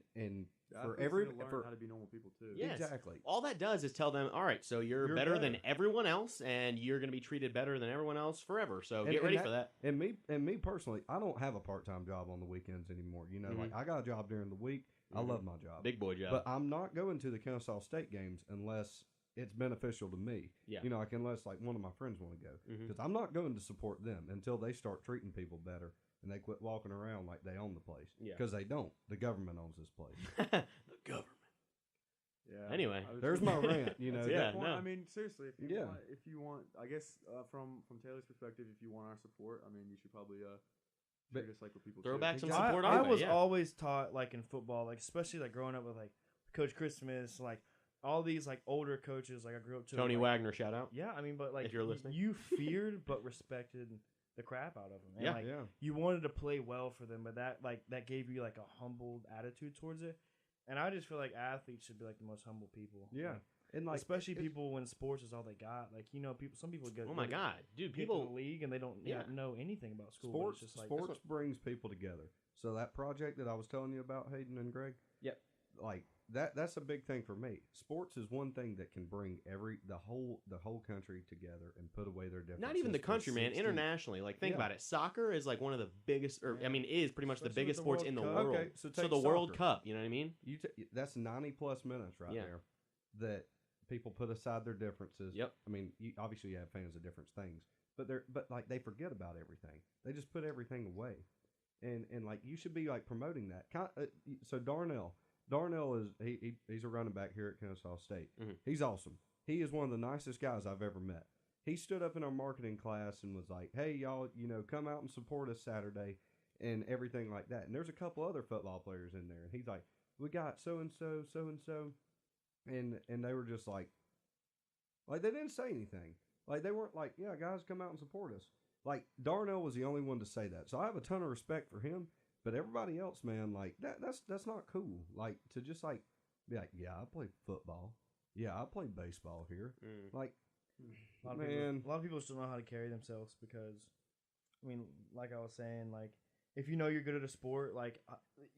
for Athletes every need to learn for how to be normal people too. Yes. exactly. All that does is tell them, all right, so you're better than everyone else, and you're going to be treated better than everyone else forever. So And- get and ready for that. And me personally, I don't have a part-time job on the weekends anymore. Like I got a job during the week. I Mhm. love my job. Big boy job. But I'm not going to the Kennesaw State games unless it's beneficial to me. Yeah. Like unless like one of my friends want to go, Mhm. because I'm not going to support them until they start treating people better and they quit walking around like they own the place. Yeah. Because they don't. The government owns this place. the government. Yeah. Anyway. I was There's just- my rant. That's a Yeah, good point. no. I mean, seriously, Yeah. if you want, I guess from Taylor's perspective, if you want our support, I mean, you should probably But- treat us like what people Throw should. back some Exactly. support I our way, was yeah. always taught like in football, like especially like growing up with like Coach Christmas, like all these like older coaches. Like I grew up to Tony like, Wagner, shout out. Yeah, I mean, but like If you're listening. you feared but respected the crap out of them. And, Yeah. like, Yeah. you wanted to play well for them, but that gave you like a humbled attitude towards it. And I just feel like athletes should be like the most humble people. Yeah. Like, And like especially it's- people when sports is all they got. Like some people go. Oh my God, dude! Get to the People. league and they don't Yeah. know anything about school. but Sports it's just like sports brings people together. So that project that I was telling you about, Hayden and Greg. Yep. Like that's a big thing for me. Sports is one thing that can bring the whole country together and put away their differences. Not even the for country, man. 60 Internationally, like think Yeah. about it. Soccer is like one of the biggest, or I mean, is pretty much the Especially with biggest the sports World in the Cup. world. Okay, so so take the World soccer. Cup, you know what I mean? That's 90+ minutes right Yeah. there that people put aside their differences. Yep. I mean, obviously you have fans of different things, but like they forget about everything. They just put everything away, and like you should be like promoting that. So Darnell is he's a running back here at Kennesaw State. Mhm. He's awesome. He is one of the nicest guys I've ever met. He stood up in our marketing class and was like, "Hey y'all, come out and support us Saturday," and everything like that. And there's a couple other football players in there, and he's like, "We got so and so, and they were just like they didn't say anything. Like they weren't like, "Yeah, guys, come out and support us." Like Darnell was the only one to say that, so I have a ton of respect for him. But everybody else, man, like that's not cool. Like to just like be like, "Yeah, I play football. Yeah, I play baseball here." Like, A lot of people still know how to carry themselves because, I mean, like I was saying, like if you know you're good at a sport, like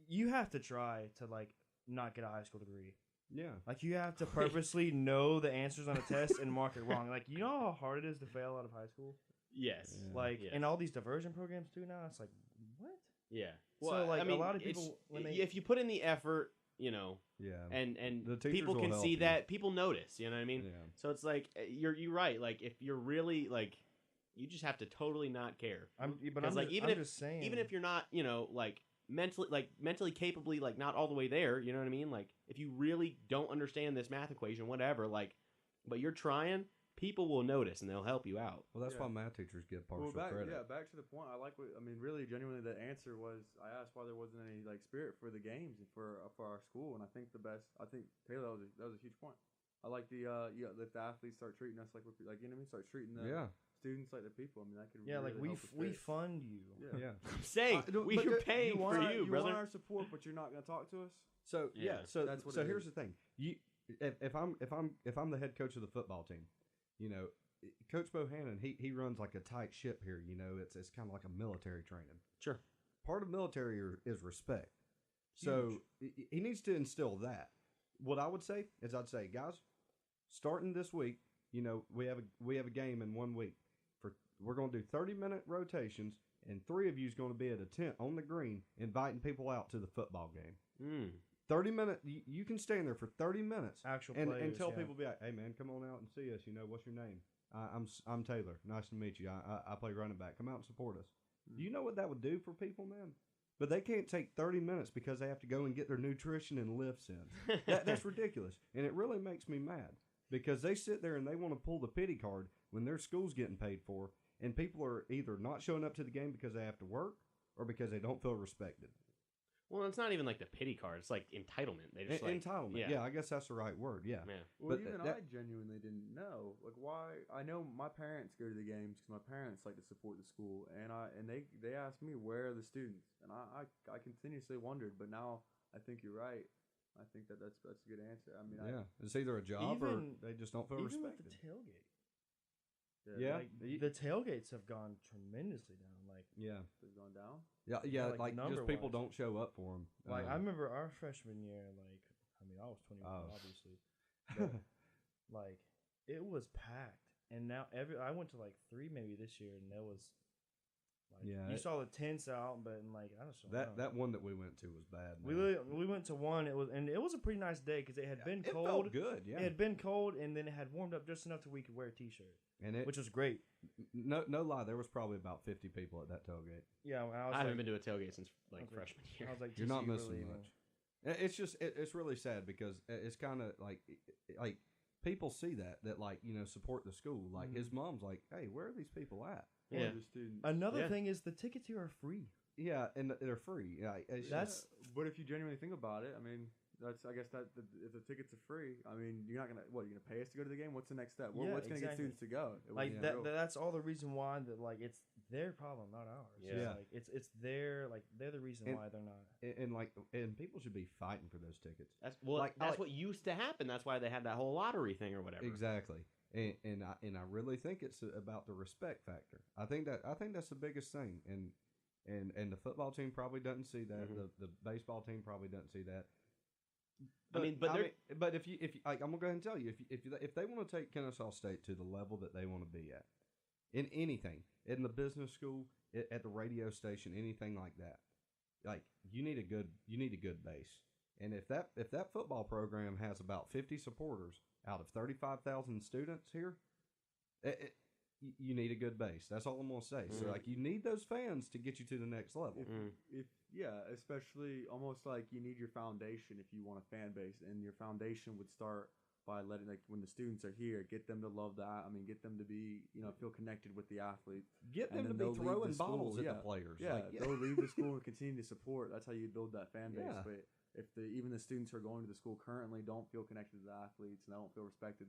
you have to try to like not get a high school degree. yeah, Like you have to purposely know the answers on a test and mark it wrong. Like you know how hard it is to fail out of high school. Yes. Yeah. Like Yes. and all these diversion programs too now. It's like what? Yeah. So, like, I mean, a lot of it's- people, when they- if you put in the effort, yeah, and The teachers people will can help see you. that, people notice. You know what I mean? yeah. So it's like you're right. Like if you're really like, you just have to totally not care. I'm Because, like, even I'm if- just saying, Even if you're not, like mentally capably, like not all the way there. You know what I mean? Like if you really don't understand this math equation, whatever, like, but you're trying, people will notice and they'll help you out. Well, that's Yeah. why math teachers get partial back, credit. Yeah, back to the point. I like what I mean. Really, genuinely, the answer was I asked why there wasn't any like spirit for the games and for our school, and I think Taylor that was a huge point. I like the if the athletes start treating us like we're like start treating the Yeah, students like the people. I mean, that could like really help with we spirits. fund you. yeah. I'm saying But we're paying you want for our, you, you brother. want our support, but you're not going to talk to us. So Yeah. so That's what so it here's is. the thing. If I'm the head coach of the football team, Coach Bohannon, he runs like a tight ship here. It's kind of like a military training. Sure. Part of military is respect. So he needs to instill that. What I would say is, I'd say, guys, starting this week, we have a game in 1 week. We're going to do 30-minute rotations, and 3 of you is going to be at a tent on the green, inviting people out to the football game. 30-minute. You can stand there for 30 minutes Actual and players, tell yeah. people, be like, "Hey man, come on out and see us. What's your name? I'm Taylor. Nice to meet you. I play running back. Come out and support us." Do you know what that would do for people, man? But they can't take 30 minutes because they have to go and get their nutrition and lifts in. That's ridiculous, and it really makes me mad because they sit there and they want to pull the pity card when their school's getting paid for, and people are either not showing up to the game because they have to work or because they don't feel respected. Well, it's not even like the pity card. It's like entitlement. They just like Entitlement. Yeah, I guess that's the right word. Yeah. Yeah. Well, But even that- I genuinely didn't know. Like, why? I know my parents go to the games because my parents like to support the school, and they asked me where are the students, and I continuously wondered, but now I think you're right. I think that's a good answer. I mean, Yeah, it's either a job or Even- they just don't feel Even respected. with the tailgate, Yeah. like, the tailgates have gone tremendously down. Like, Yeah, they've gone down. yeah, like, like just people number-wise. don't show up for them. I remember our freshman year. Like, I mean, I was 21, Oh. obviously. But, like, it was packed, and now I went to like 3 maybe this year, and there was. Like, Yeah, you it- saw the tents out, but like I just don't know. that one that we went to was bad. we man. we went to one. It was a pretty nice day because it had been It cold. felt good. Yeah, It had been cold, and then it had warmed up just enough to we could wear a t-shirt, and it which was great. no lie, there was probably about 50 people at that tailgate. Yeah, I was I haven't like, been to a tailgate since I like was like- freshman year. I was like, You're not TCU, we're missing leaving. much. It's just it's really sad because it's kind of like people see that like support the school. Like his mom's like, "Hey, where are these people at?" Or Yeah. the students. Another Yeah. thing is the tickets here are free. Yeah, and they're free. Yeah, it's That's- But if you genuinely think about it, I mean, I guess if the tickets are free, I mean, you're not gonna you're gonna pay us to go to the game? What's the next step? Yeah, What's gonna get exactly. students to go? It Like wasn't Yeah. real. that's all the reason why that like it's their problem, not ours. Yeah. It's Yeah. like it's their like they're the reason And- why they're not. and people should be fighting for those tickets. That's Like- what used to happen. That's why they had that whole lottery thing or whatever. Exactly. And I really think it's about the respect factor. I think that's the biggest thing. And the football team probably doesn't see that. Mhm. The baseball team probably doesn't see that. But, I mean, but but if you like, I'm gonna go ahead and tell you, if they want to take Kennesaw State to the level that they want to be at in anything, in the business school, at the radio station, anything like that, like you need a good base. And if that football program has about 50 supporters out of 35,000 students here, you need a good base. That's all I'm gonna say. So like you need those fans to get you to the next level. If especially almost like you need your foundation if you want a fan base, and your foundation would start by letting, like, when the students are here, get them to love get them to be, feel connected with the athletes. Get them to be throwing bottles at the players. Yeah, they'll leave the school and continue to support. That's how you build that fan base. Yeah. But if even the students who are going to the school currently don't feel connected to the athletes and they don't feel respected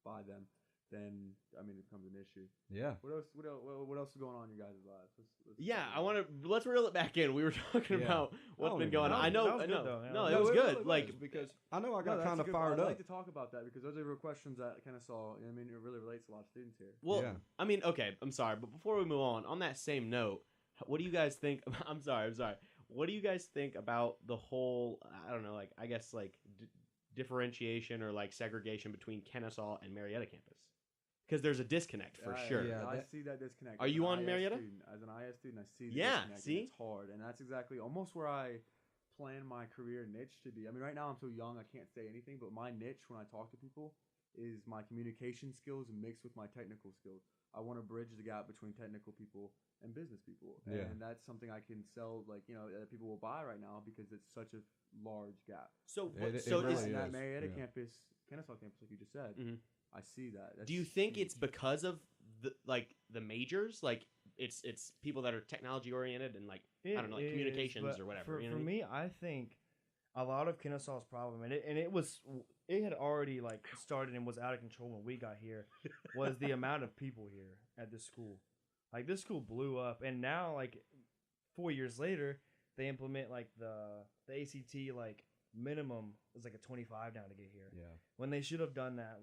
by them, then it becomes an issue. Yeah. What else is going on in your guys' lives? Let's reel it back in. We were talking about what's been going on. I know, that was good, though, yeah. no, it was good. Because I know I got kind of fired I'd up. like to talk about that because those are real questions that Kennesaw. It really relates to a lot of students here. Well, Yeah. Okay, I'm sorry, but before we move on that same note, what do you guys think? I'm sorry. What do you guys think about the whole? I don't know, differentiation or segregation between Kennesaw and Marietta campus? Because there's a disconnect for sure. Yeah, I see that disconnect. Are you on Marietta? As an IS student, I see the disconnect. See? And it's hard, and that's exactly almost where I plan my career niche to be. Right now I'm so young I can't say anything, but my niche when I talk to people is my communication skills mixed with my technical skills. I want to bridge the gap between technical people and business people, and that's something I can sell, that people will buy right now because it's such a large gap. So really is that Marietta campus, Kennesaw campus, like you just said. Mm-hmm. I see that. Do you think it's because of the majors? It's people that are technology oriented and I don't know, communications or whatever. For me, I think a lot of Kennesaw's problem, and it had already started and was out of control when we got here, was the amount of people here at this school. This school blew up, and now 4 years later, they implement the ACT minimum is a 25 now to get here. Yeah. When they should have done that,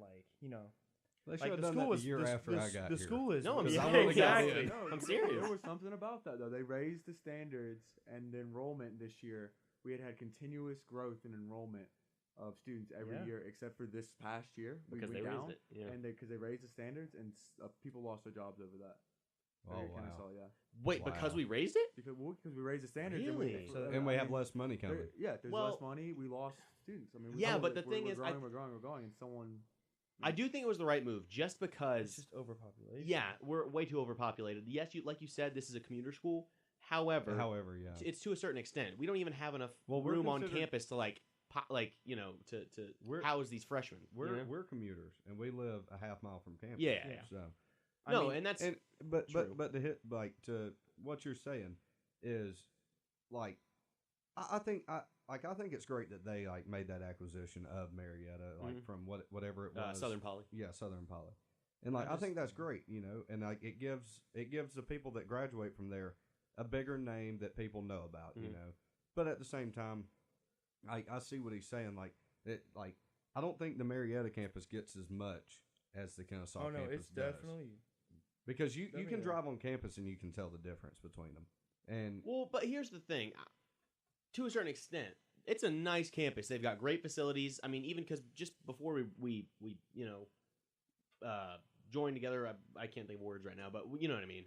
They should have done that the year after I got the here. school is No, I'm exactly. I'm serious. There was something about that though. They raised the standards and the enrollment this year. We had continuous growth in enrollment of students every year, except for this past year. Because they raised it. Yeah. And because they raised the standards, and people lost their jobs over that. Oh, wow. Kennesaw, yeah. Wait, because we raised it? Because we raised the standards. Really? And we have less money coming. There's less money. We lost students. But the thing is, we're growing, and someone. I do think it was the right move, just because It's just overpopulation. Yeah, we're way too overpopulated. Yes, like you said, this is a commuter school. However, yeah, it's to a certain extent. We don't even have enough we're room on considered- campus to to house these freshmen. we're commuters, and we live a half mile from campus. Yeah. So But to hit to what you're saying is I think it's great that they made that acquisition of Marietta from whatever it was, Southern Poly. Yeah, Southern Poly. And I think that's great, and it gives the people that graduate from there a bigger name that people know about, But at the same time, I see what he's saying. I don't think the Marietta campus gets as much as the Kennesaw campus does. It's definitely because you can drive on campus and you can tell the difference between them. And but here's the thing. To a certain extent, it's a nice campus. They've got great facilities. Even because just before we joined together, I can't think of words right now, but you know what I mean.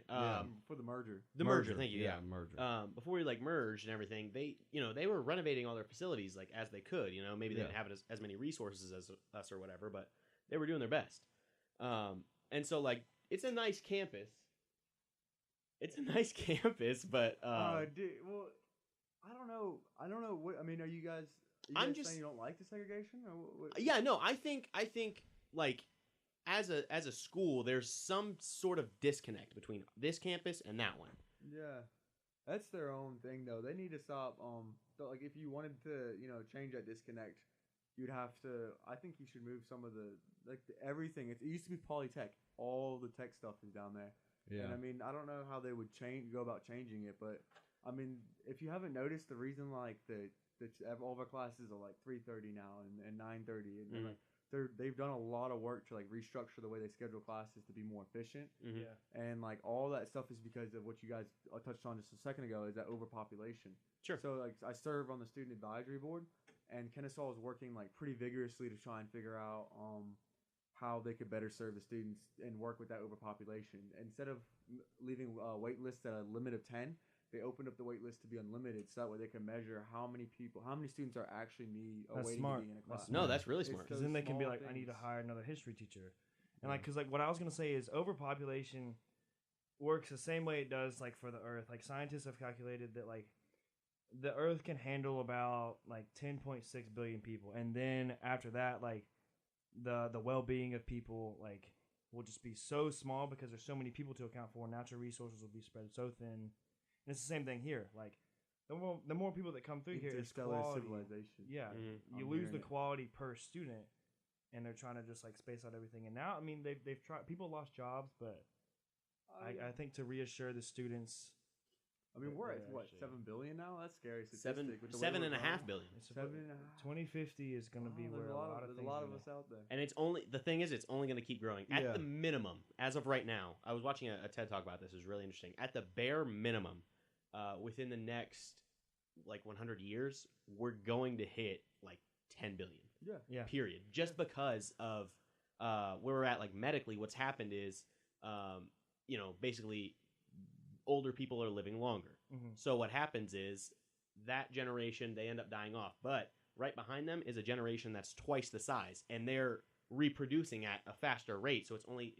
For the merger. The merger. Thank you. Yeah, merger. Before we merged and everything, they were renovating all their facilities as they could. Maybe they didn't have as many resources as us or whatever, but they were doing their best. And so it's a nice campus. It's a nice campus, but I don't know. What are you guys? I'm just saying you don't like the segregation, or what? Yeah, no. I think as a school, there's some sort of disconnect between this campus and that one. Yeah, that's their own thing though. They need to stop. If you wanted to, change that disconnect, you'd have to. I think you should move some of everything. It used to be Polytech. All the tech stuff is down there. Yeah. And I don't know how they would go about changing it, but if you haven't noticed, the reason all of our classes are 3:30 now and 9:30, and they've done a lot of work to restructure the way they schedule classes to be more efficient. Mm-hmm. Yeah. And all that stuff is because of what you guys touched on just a second ago, is that overpopulation. Sure. So I serve on the student advisory board, and Kennesaw is working like pretty vigorously to try and figure out how they could better serve the students and work with that overpopulation. Instead of leaving wait lists at a limit of 10, they opened up the wait list to be unlimited, so that way they can measure how many students are actually waiting smart. to be in a class. That's No, smart. that's really It's smart. Because those then they can be small like, I need to things. hire another history teacher. And like, because like what I was gonna say is overpopulation works the same way it does like for the Earth. Like scientists have calculated that like the Earth can handle about like 10.6 billion people, and then after that, like the well-being of people like will just be so small because there's so many people to account for. Natural resources will be spread so thin. And it's the same thing here. Like the more people that come through here, it's Interstellar quality. civilization. Yeah, Mhm. you I'm lose hearing the it. quality per student, and they're trying to just like space out everything. And now, I mean, they've tried. People lost jobs, but I think to reassure the students, I mean, we're at they're what, actually- 7 billion now? That's scary. Seven, Statistic with the way seven we're and a half growing. billion. it's 7.5. 2050 is going to be Wow, where there's a lot of there's things a lot are of gonna- us out there. And the thing is, it's only going to keep growing. At Yeah. the minimum, as of right now, I was watching a TED Talk about this. It was really interesting. At the bare minimum, within the next, like, 100 years, we're going to hit, like, 10 billion. Yeah. Yeah. Period. Just because of where we're at, like, medically, what's happened is, basically, older people are living longer. Mhm. So what happens is that generation, they end up dying off. But right behind them is a generation that's twice the size, and they're reproducing at a faster rate. So it's only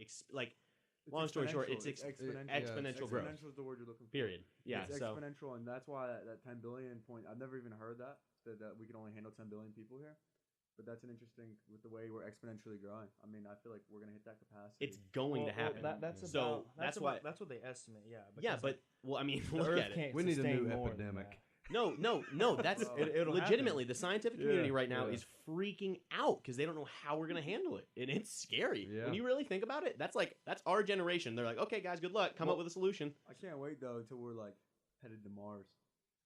long story short, it's exponential. exponential growth. Exponential is the word you're looking for. Period. Yeah. It's So exponential, and that's why that 10 billion point. I've never even heard that we can only handle 10 billion people here. But that's an interesting with the way we're exponentially growing. I mean, I feel like we're gonna hit that capacity. it's going to happen. that's So about, that's why. that's what they estimate. Yeah. Yeah, because but well, I mean, the look Earth at it. can't We need a sustain new more than epidemic. that. No, that's Well, it'll legitimately happen. the scientific community Yeah, right now yeah. is freaking out because they don't know how we're gonna handle it, and it's scary. Yeah. When you really think about it, that's our generation. They're like, okay, guys, good luck. Come up Well, with a solution. I can't wait though until we're like headed to Mars.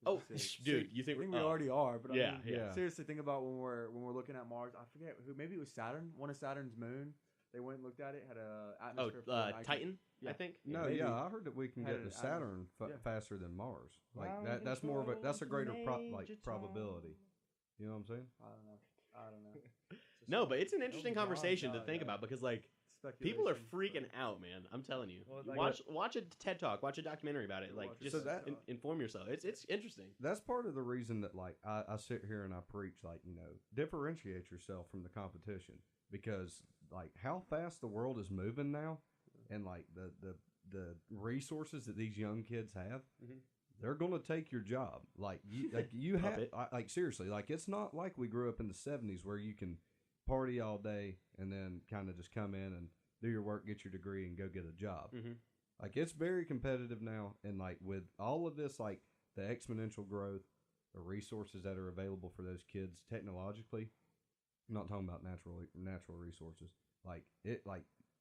Oh, Seriously. dude, you I think think we're we already are, but Yeah, I mean, yeah. seriously, think about when we're looking at Mars. I forget who. Maybe it was Saturn. One of Saturn's moon. They went and looked at it. Had a atmosphere. full of nitrogen. Titan, I Yeah. think. No, Maybe. yeah, I heard that we can Had get an to Saturn yeah. faster than Mars. Like Ground that's more of a that's a greater Major probability. You know what I'm saying? I don't know. No, but it's an interesting Oh, God, conversation to God, think yeah. about because people are Speculation, freaking but- out, man. I'm telling you. Well, You like- watch a TED Talk, watch a documentary about it. Yeah, Like watch it. just So that- inform yourself. It's interesting. That's part of the reason that like I sit here and I preach like differentiate yourself from the competition because like how fast the world is moving now and like the resources that these young kids have. Mhm. They're gonna take your job. Like you have Puppet. like seriously. Like it's not like we grew up in the '70s where you can party all day and then kind of just come in and do your work, get your degree, and go get a job. Mhm. Like it's very competitive now, and like with all of this, like the exponential growth, the resources that are available for those kids technologically. I'm not talking about natural resources. Like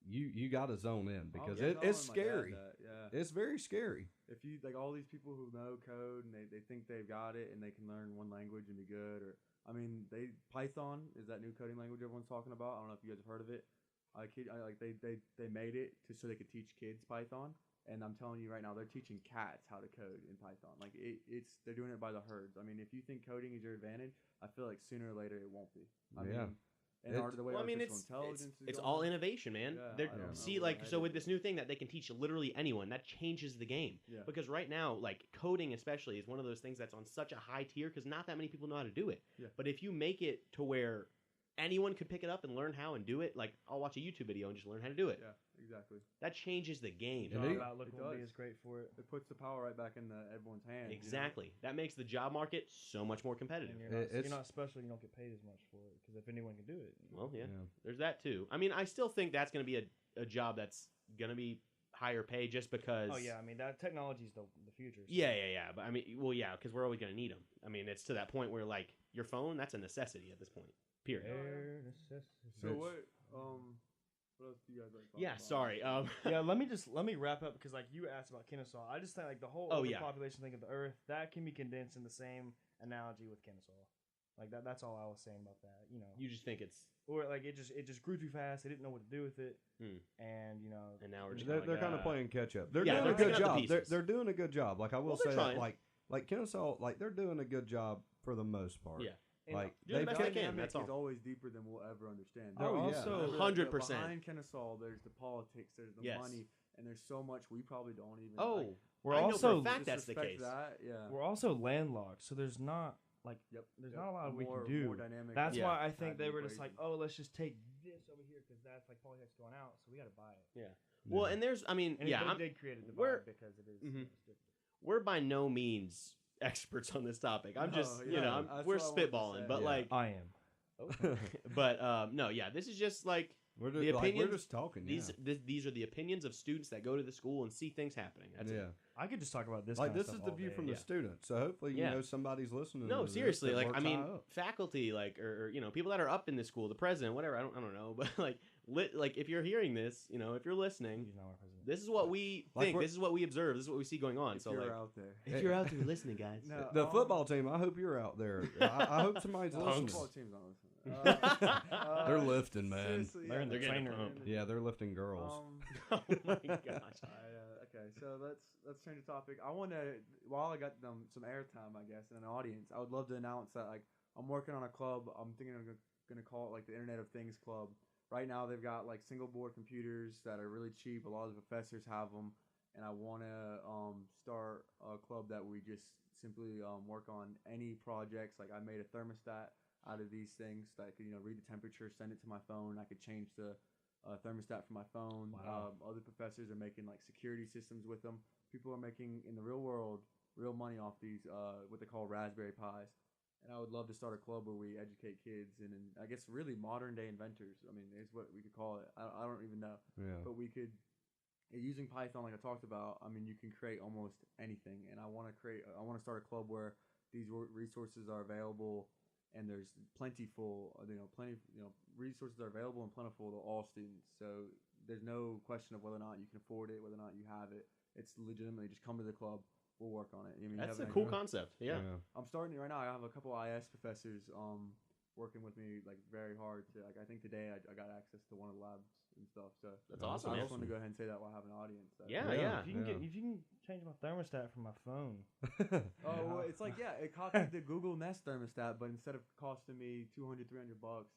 you got to zone in because Oh, yeah, it's my dad scary. that, yeah. It's very scary. If you like all these people who know code and they think they've got it and they can learn one language and be good, or I mean, Python is that new coding language everyone's talking about. I don't know if you guys have heard of it. They made it so they could teach kids Python, and I'm telling you right now, they're teaching cats how to code in Python. Like they're doing it by the herds. I mean, if you think coding is your advantage, I feel like sooner or later it won't be. I Yeah. mean, and It's- the way Well, I mean, artificial intelligence is it's going, all innovation, man. Yeah, They're- I don't know see, where like, we're so with headed. this new thing that they can teach literally anyone, that changes the game. Yeah. Because right now, like, coding especially is one of those things that's on such a high tier because not that many people know how to do it. Yeah. But if you make it to where anyone could pick it up and learn how and do it, like, I'll watch a YouTube video and just learn how to do it. Yeah, exactly. That changes the game. And Job it- outlook it will be does. as great for it. It puts the power right back in everyone's hands. Exactly. That makes the job market so much more competitive. And you're It's- not special. You don't get paid as much for it because if anyone can do it, Well, yeah. Yeah. There's that too. I mean, I still think that's going to be a job that's going to be higher pay just because. Oh yeah, I mean that technology is the future. so- Yeah. But I mean, well, yeah, because we're always going to need them. I mean, it's to that point where like your phone, that's a necessity at this point. Period. Bare necessity. So what else do you guys like? talking Yeah. about? Sorry. Yeah, let me wrap up because like you asked about Kennesaw. I just think like the whole Oh, yeah. population thing of the Earth that can be condensed in the same analogy with Kennesaw. Like that's all I was saying about that. You just think it's, Or like it just grew too fast. They didn't know what to do with it, Hmm. and and now we're just They're kinda kind like, of playing catch up. They're yeah, doing they're a good picking up the job. They're, pieces. they're doing a good job. Like I will Well, they're say that, trying. like Kennesaw, like they're doing a good job for the most part. Yeah. And Like do the they've best I kept- can. dynamic That's all. is always deeper than we'll ever understand. They're Oh, yeah. also 100%. Behind Kennesaw, there's the politics, there's the Yes. money, and there's so much we probably don't even. Oh, like, we're I know for a also fact that's the disrespect case. That, yeah. we're also landlocked, so there's not like Yep. there's yep. not a lot we more, can do. More dynamic. That's Yeah. why I side think of they the were just like, equation. oh, let's just take this over here because that's like Polytech's going out, so we got to buy it. Well, and there's, I mean, And yeah, but it did create a divide we're- because it is. Mhm. strict. we're by no means experts on this topic. I'm No, just, you yeah, know, that's we're what I wanted to spitballing, say. but Yeah. like, I am. but no, yeah, this is just like we're the just, like, we're opinions- just talking. these are the opinions of students that go to the school and see things happening. That's yeah. it. I could just talk about this. Like kind of this is stuff the all view day. from the Yeah. student. So hopefully, Yeah. you know, somebody's listening. No, to this seriously, that like I works mean, high up. faculty, like or you know, people that are up in the school, the president, whatever. I don't know, but like if you're hearing this, you know, if you're listening, He's not our president. this is what we Like think. we're- This is what we observe. This is what we see going on. If So you're like, out there. if you're out there listening, guys, No, the football team. I hope you're out there. I hope somebody's No, listening. football team's not listening. They're lifting, man. Seriously, They're in the They're getting trainer. pumped. Yeah, they're lifting girls. oh my gosh. Okay, so let's change the topic. I want to, while I got them some airtime, I guess, and an audience, I would love to announce that like I'm working on a club. I'm thinking I'm gonna call it like the Internet of Things Club. Right now, they've got like single board computers that are really cheap. A lot of the professors have them, and I want to start a club that we just simply work on any projects. Like I made a thermostat out of these things that I could read the temperature, send it to my phone. I could change the thermostat from my phone. Wow. Other professors are making like security systems with them. People are making in the real world real money off these what they call Raspberry Pis. And I would love to start a club where we educate kids and I guess really modern day inventors. I mean, is what we could call it. I don't even know. Yeah. But we could, using Python like I talked about, I mean, you can create almost anything. And I want to start a club where these resources are available and there's plentiful, resources are available and plentiful to all students. So there's no question of whether or not you can afford it, whether or not you have it. It's legitimately just come to the club. We'll work on it. I mean, That's have a an cool idea. concept. Yeah. I'm starting it right now. I have a couple IS professors working with me like very hard to like. I think today I got access to one of the labs and stuff. So That's awesome, I man. just want to go ahead and say that while I have an audience. Yeah, Yeah. yeah. If you can change my thermostat from my phone, Oh, well, it's like it copied the Google Nest thermostat, but instead of costing me $200-300,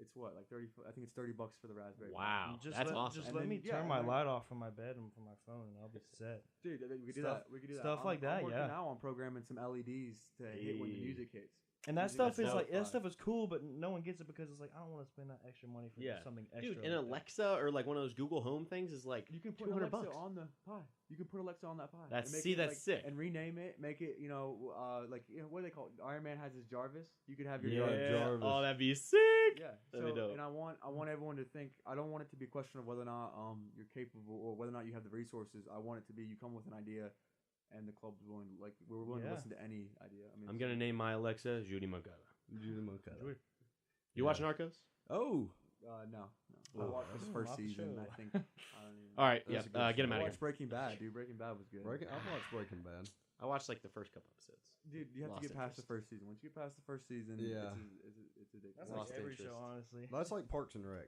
it's what like 30. I think it's $30 for the Raspberry. Pi. Wow, just that's let, awesome. Just And let then- me yeah, turn and my then- light off from my bed and from my phone, and I'll be set. Dude, we could do Stuff- that. We could do that. stuff like that, I'm working yeah. now on programming some LEDs to hit when the Hey. music hits. And that Using stuff a is like Spotify. that stuff is cool, but no one gets it because it's like I don't want to spend that extra money for Yeah. something extra. Dude, and like that. Alexa or like one of those Google Home things is like You can put $200. Alexa on the Pi. You can put Alexa on that Pi. That's- and make see, it, that's like, sick. And rename it. Make it, like what do they call it? Iron Man has his Jarvis. You could have your Yeah, Jarvis. Jarvis. Oh, that'd be sick. Yeah. That'd be So, dope. and I want everyone to think. I don't want it to be a question of whether or not you're capable or whether or not you have the resources. I want it to be you come with an idea, and the club's willing we're willing to Yeah. listen to any idea. I mean, I'm gonna name my Alexa Judy Moncada. Judy Moncada. You watch Narcos? Oh, no. I Oh. watched this Ooh, first off the season. show. I think. I don't even. All right, That's a good yeah. Get him show. out I of watched here. Breaking Bad, dude. Breaking Bad was good. I've watched Breaking Bad. I watched like the first couple episodes. Dude, you have Lost to get past the interest. first season. Once you get past the first season, Yeah. it's addictive. That's Lost like every interest. show, honestly. That's like Parks and Rec.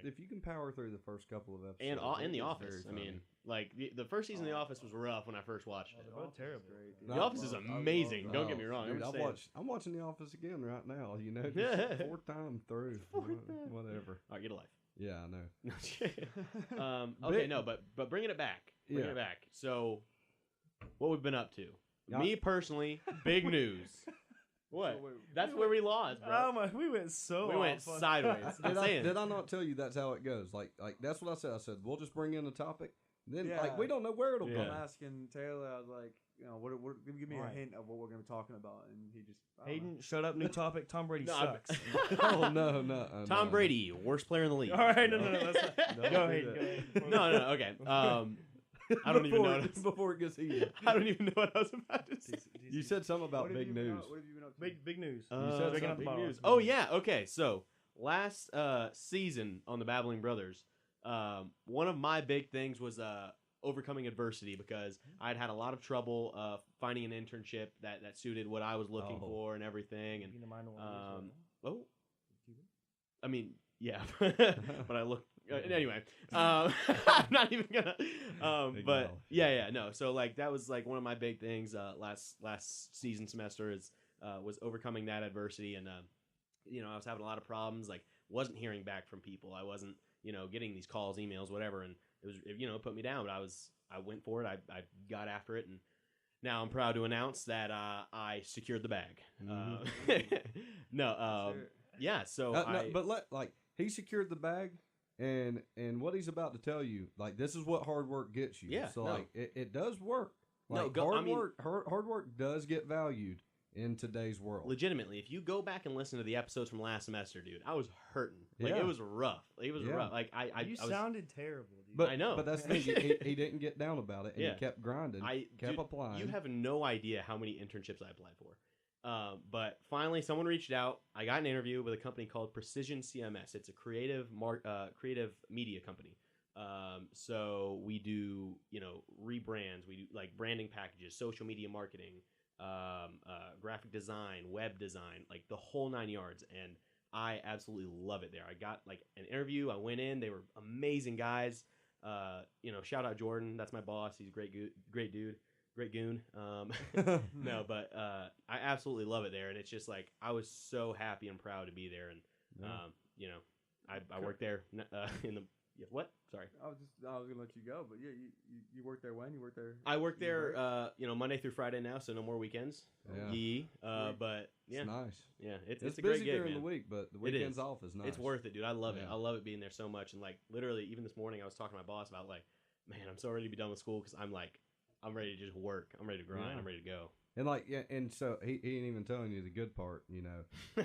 If you can power through the first couple of episodes, And in The it's Office. very I mean, funny. like the first season of The Office was rough when I first watched Oh, it. they're both terrible. Great, dude. The No, Office is I love amazing. Don't get me Oh, wrong. dude, I'm saying. I'm watching The Office again right now. You know, Yeah. just fourth time through. Whatever. All right, get a life. Yeah, I know. Okay, Big- no, but bringing it back. Bringing Yeah. it back. So, what we've been up to? Yeah. Me personally, big news. What? So wait, That's where we lost, Oh bro. my, we went so. We went off on- sideways. I'm Did I, saying. did I not tell you that's how it goes? Like that's what I said. I said we'll just bring in a topic. Then Yeah. like we don't know where it'll Yeah. I'm go. asking Taylor. I was like, what give me a Alright. hint of what we're gonna be talking about, and he just I don't know. Hayden, shut up. New topic. Tom Brady No, I'm- sucks. Oh no. Tom no. Brady, worst player in the league. All right, no. Let's not. No, Go do ahead. that. Go ahead. No, okay. I don't even know. What I was- before it gets heated. I don't even know what I was about to say. You said something about What have big you been news. up- What have you been up to? Big news. You said Breaking up something. the big bottle. news. Oh yeah, okay. So last season on the Babbling Brothers, one of my big things was overcoming adversity because I'd had a lot of trouble finding an internship that suited what I was looking Oh. for and everything. And You know, mine one of these, I mean, yeah, but I look. Anyway, I'm not even gonna. Big But mouth. yeah, no. So like that was like one of my big things last season semester is was overcoming that adversity, and I was having a lot of problems. Like, wasn't hearing back from people. I wasn't getting these calls, emails, whatever, and it put me down. But I went for it. I got after it, and now I'm proud to announce that I secured the bag. Yeah. So he secured the bag, and what he's about to tell you, like, this is what hard work gets you. Yeah. So no. like it does work. Like, No, hard work does get valued in today's world. Legitimately, if you go back and listen to the episodes from last semester, dude, I was hurting. Like, Yeah. it was rough. It was rough. Like, I You was, sounded terrible, dude. But I know. But that's the thing. He didn't get down about it, and Yeah. he kept grinding. Kept dude, applying. You have no idea how many internships I applied for. But finally, someone reached out. I got an interview with a company called Precision CMS. It's a creative media company. So we do, rebrands. We do like branding packages, social media marketing, graphic design, web design, like the whole 9 yards. And I absolutely love it there. I got like an interview. I went in. They were amazing guys. Shout out Jordan. That's my boss. He's a great dude. Great goon. No, but I absolutely love it there. And it's just like, I was so happy and proud to be there. And, I worked there in the, what? Sorry. I was gonna let you go, but yeah, you worked there when? You worked there? I work there, Monday through Friday now, so no more weekends. Yeah. But yeah, It's nice. yeah, it's It's a great busy gig, during man. the week, but the It weekends is. off is nice. It's worth it, dude. I love it. Yeah. I love it being there so much. And like, literally, even this morning, I was talking to my boss about like, man, I'm so ready to be done with school because I'm ready to just work. I'm ready to grind. Yeah. I'm ready to go. And like, yeah, and so he ain't even telling you the good part,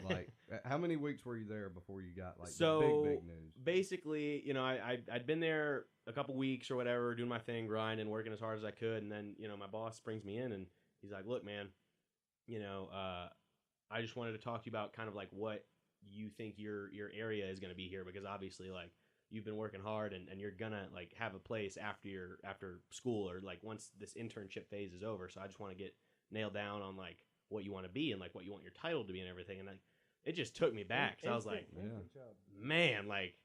Like, how many weeks were you there before you got like the big news? Basically, I'd been there a couple weeks or whatever, doing my thing, grinding, working as hard as I could, and then my boss brings me in and he's like, "Look, man, I just wanted to talk to you about kind of like what you think your area is going to be here, because obviously like you've been working hard and you're gonna like have a place after school, or like once this internship phase is over. So I just want to get nailed down on like what you want to be and like what you want your title to be and everything." And like, it just took me back. So I was like, man, like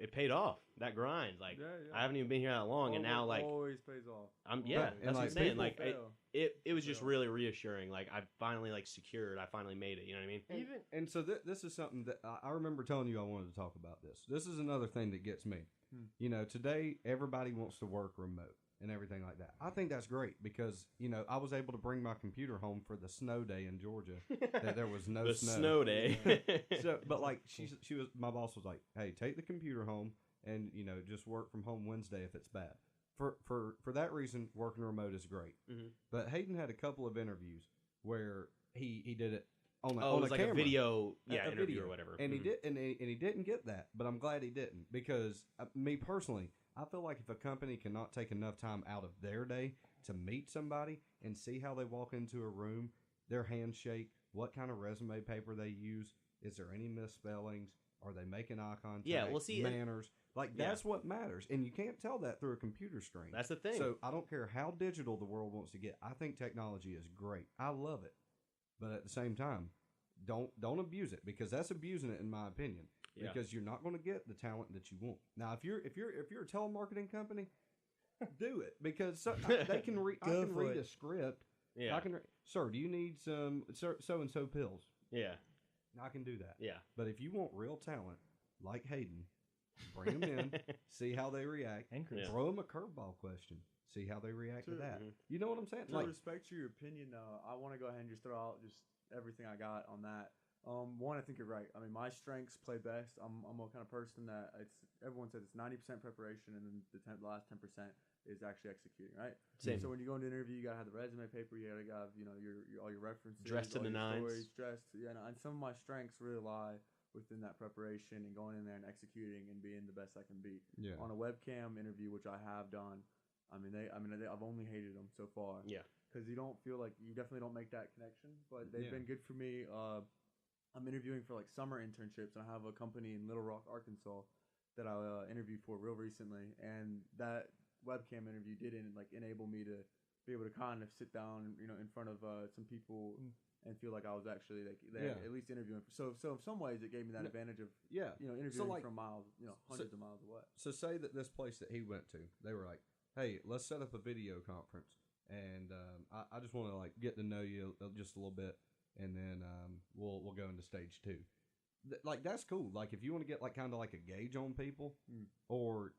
it paid off. That grind, like I haven't even been here that long, and now like always pays off. That's what I'm saying. Like it was just fail. really reassuring. Like I finally like secured. I finally made it. You know what I mean? And so this is something that I remember telling you I wanted to talk about this. This is another thing that gets me. Today everybody wants to work remote and everything like that. I think that's great because, I was able to bring my computer home for the snow day in Georgia. That there was no The snow. snow day. So, but like my boss was like, "Hey, take the computer home and, just work from home Wednesday if it's bad." For that reason, working remote is great. Mhm. But Hayden had a couple of interviews where he did it on it on was a like camera. a video, interview video. or whatever. And he Mhm. did, and he didn't get that. But I'm glad he didn't, because me personally, I feel like if a company cannot take enough time out of their day to meet somebody and see how they walk into a room, their handshake, what kind of resume paper they use, is there any misspellings, are they making eye contact, Yeah, well, see, manners, like that's what matters, and you can't tell that through a computer screen. That's the thing. So I don't care how digital the world wants to get. I think technology is great. I love it, but at the same time, don't abuse it, because that's abusing it in my opinion. Yeah. Because you're not going to get the talent that you want. Now, if you're a telemarketing company, do it, because they can read. I can read a script. Yeah. I can. Sir, do you need some so and so pills? Yeah. I can do that. Yeah. But if you want real talent, like Hayden, bring them in, see how they react, And Chris. throw them a curveball question, see how they react to that. Mhm. You know what I'm saying? To respect your opinion, I want to go ahead and just throw out just everything I got on that. One, I think you're right. I mean, my strengths play best. I'm a kind of person that everyone says it's 90% preparation, and then the last 10% is actually executing, right? Same. So when you go into an interview, you gotta have the resume paper. You gotta have your all your references, Dressed to all the your nines. stories, dressed. Yeah, and some of my strengths really lie within that preparation and going in there and executing and being the best I can be. Yeah. On a webcam interview, which I have done, I've only hated them so far. Yeah. Because you don't feel like you definitely don't make that connection, but they've Yeah. been good for me. I'm interviewing for like summer internships. I have a company in Little Rock, Arkansas, that I interviewed for real recently, and that webcam interview did enable me to be able to kind of sit down, in front of some people and feel like I was actually at least interviewing. So in some ways, it gave me that advantage of Yeah. interviewing from miles, hundreds of miles away. So say that this place that he went to, they were like, "Hey, let's set up a video conference, and I just want to like get to know you just a little bit, and then we'll go into stage 2. Like that's cool. Like if you want to get like kind of like a gauge on people, or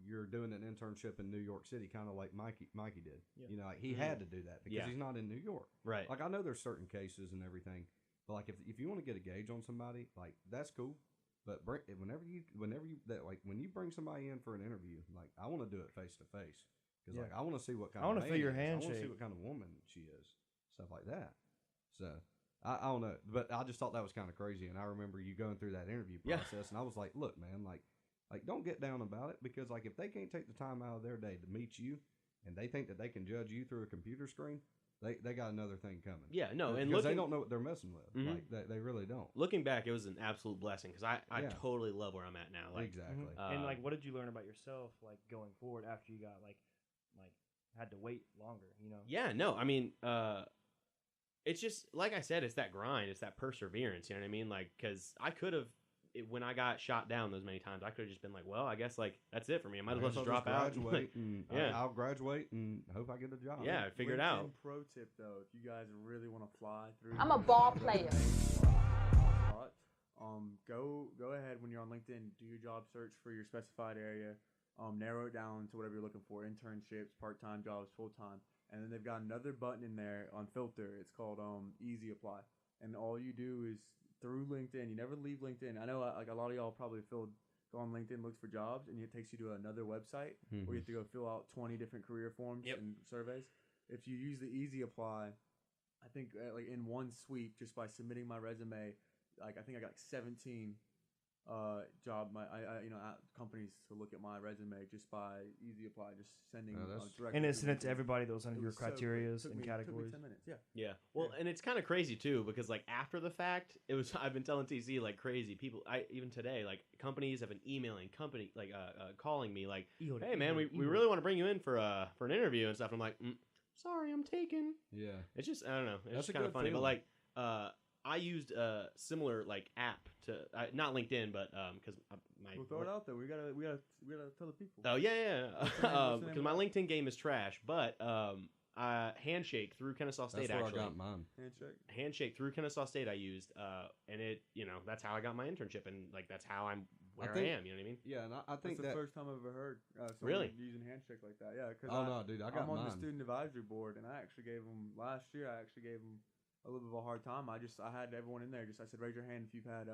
you're doing an internship in New York City, kind of like Mikey did. Yeah. You know, like he had to do that because Yeah. he's not in New York. Right. Like I know there's certain cases and everything, but like if you want to get a gauge on somebody, like that's cool. But whenever you when you bring somebody in for an interview, like I want to do it face to face because like I want to see what kind I of wanna man feel your he is. I want to see handshake. what kind of woman she is, stuff like that. So. I don't know, but I just thought that was kind of crazy, and I remember you going through that interview process, and I was like, "Look, man, like don't get down about it because like if they can't take the time out of their day to meet you, and they think that they can judge you through a computer screen, they got another thing coming." Yeah, no, and because they don't know what they're messing with. Like they really don't. Looking back, it was an absolute blessing because I Yeah. totally love where I'm at now. Like, Exactly. And like, what did you learn about yourself, like going forward after you got like had to wait longer? You know? Yeah, no, I mean, it's just like I said, it's that grind, it's that perseverance. You know what I mean? Like, because I could have, when I got shot down those many times, I could have just been like, well, I guess like that's it for me. I might as well just drop out. Graduate and Yeah. I'll graduate and hope I get a job. Yeah, figure it out. LinkedIn pro tip though, if you guys really want to fly through, I'm a ball player. Go ahead when you're on LinkedIn, do your job search for your specified area, narrow it down to whatever you're looking for: internships, part-time jobs, full-time. And then they've got another button in there on filter. It's called Easy Apply. And all you do is through LinkedIn. You never leave LinkedIn. I know like a lot of y'all probably go on LinkedIn, looks for jobs, and it takes you to another website where you have to go fill out 20 different career forms and surveys. If you use the Easy Apply, I think like in one sweep, just by submitting my resume, like I think I got like 17 companies to look at my resume just by Easy Apply, just sending directly. And to it's sent it to LinkedIn. everybody that was under It your was so quick. criterias Took and me categories. 10 minutes. Yeah. Yeah. Well, and it's kind of crazy too because like after the fact, it was I've been telling TC like crazy people. Even today, like companies have been emailing calling me like, hey man, we really want to bring you in for an interview and stuff. And I'm like, sorry, I'm taken. Yeah. It's just I don't know. It's That's just a kind of good funny. But feeling. like I used a similar like app to not LinkedIn, but because We'll throw it out there. We gotta tell the people. Oh yeah. What's the name Because of my that? LinkedIn game is trash, but Handshake through Kennesaw State That's where actually. I got mine. Handshake through Kennesaw State I used, and it that's how I got my internship, and like that's how I'm where I am. You know what I mean? Yeah, and I think That's the that. first time I've ever heard someone Really? using Handshake like that. Yeah, because Oh no, dude, I got I'm on mine. the student advisory board, and I actually gave them last year. I actually gave them a little bit of a hard time. I had everyone in there. I said, raise your hand if you've had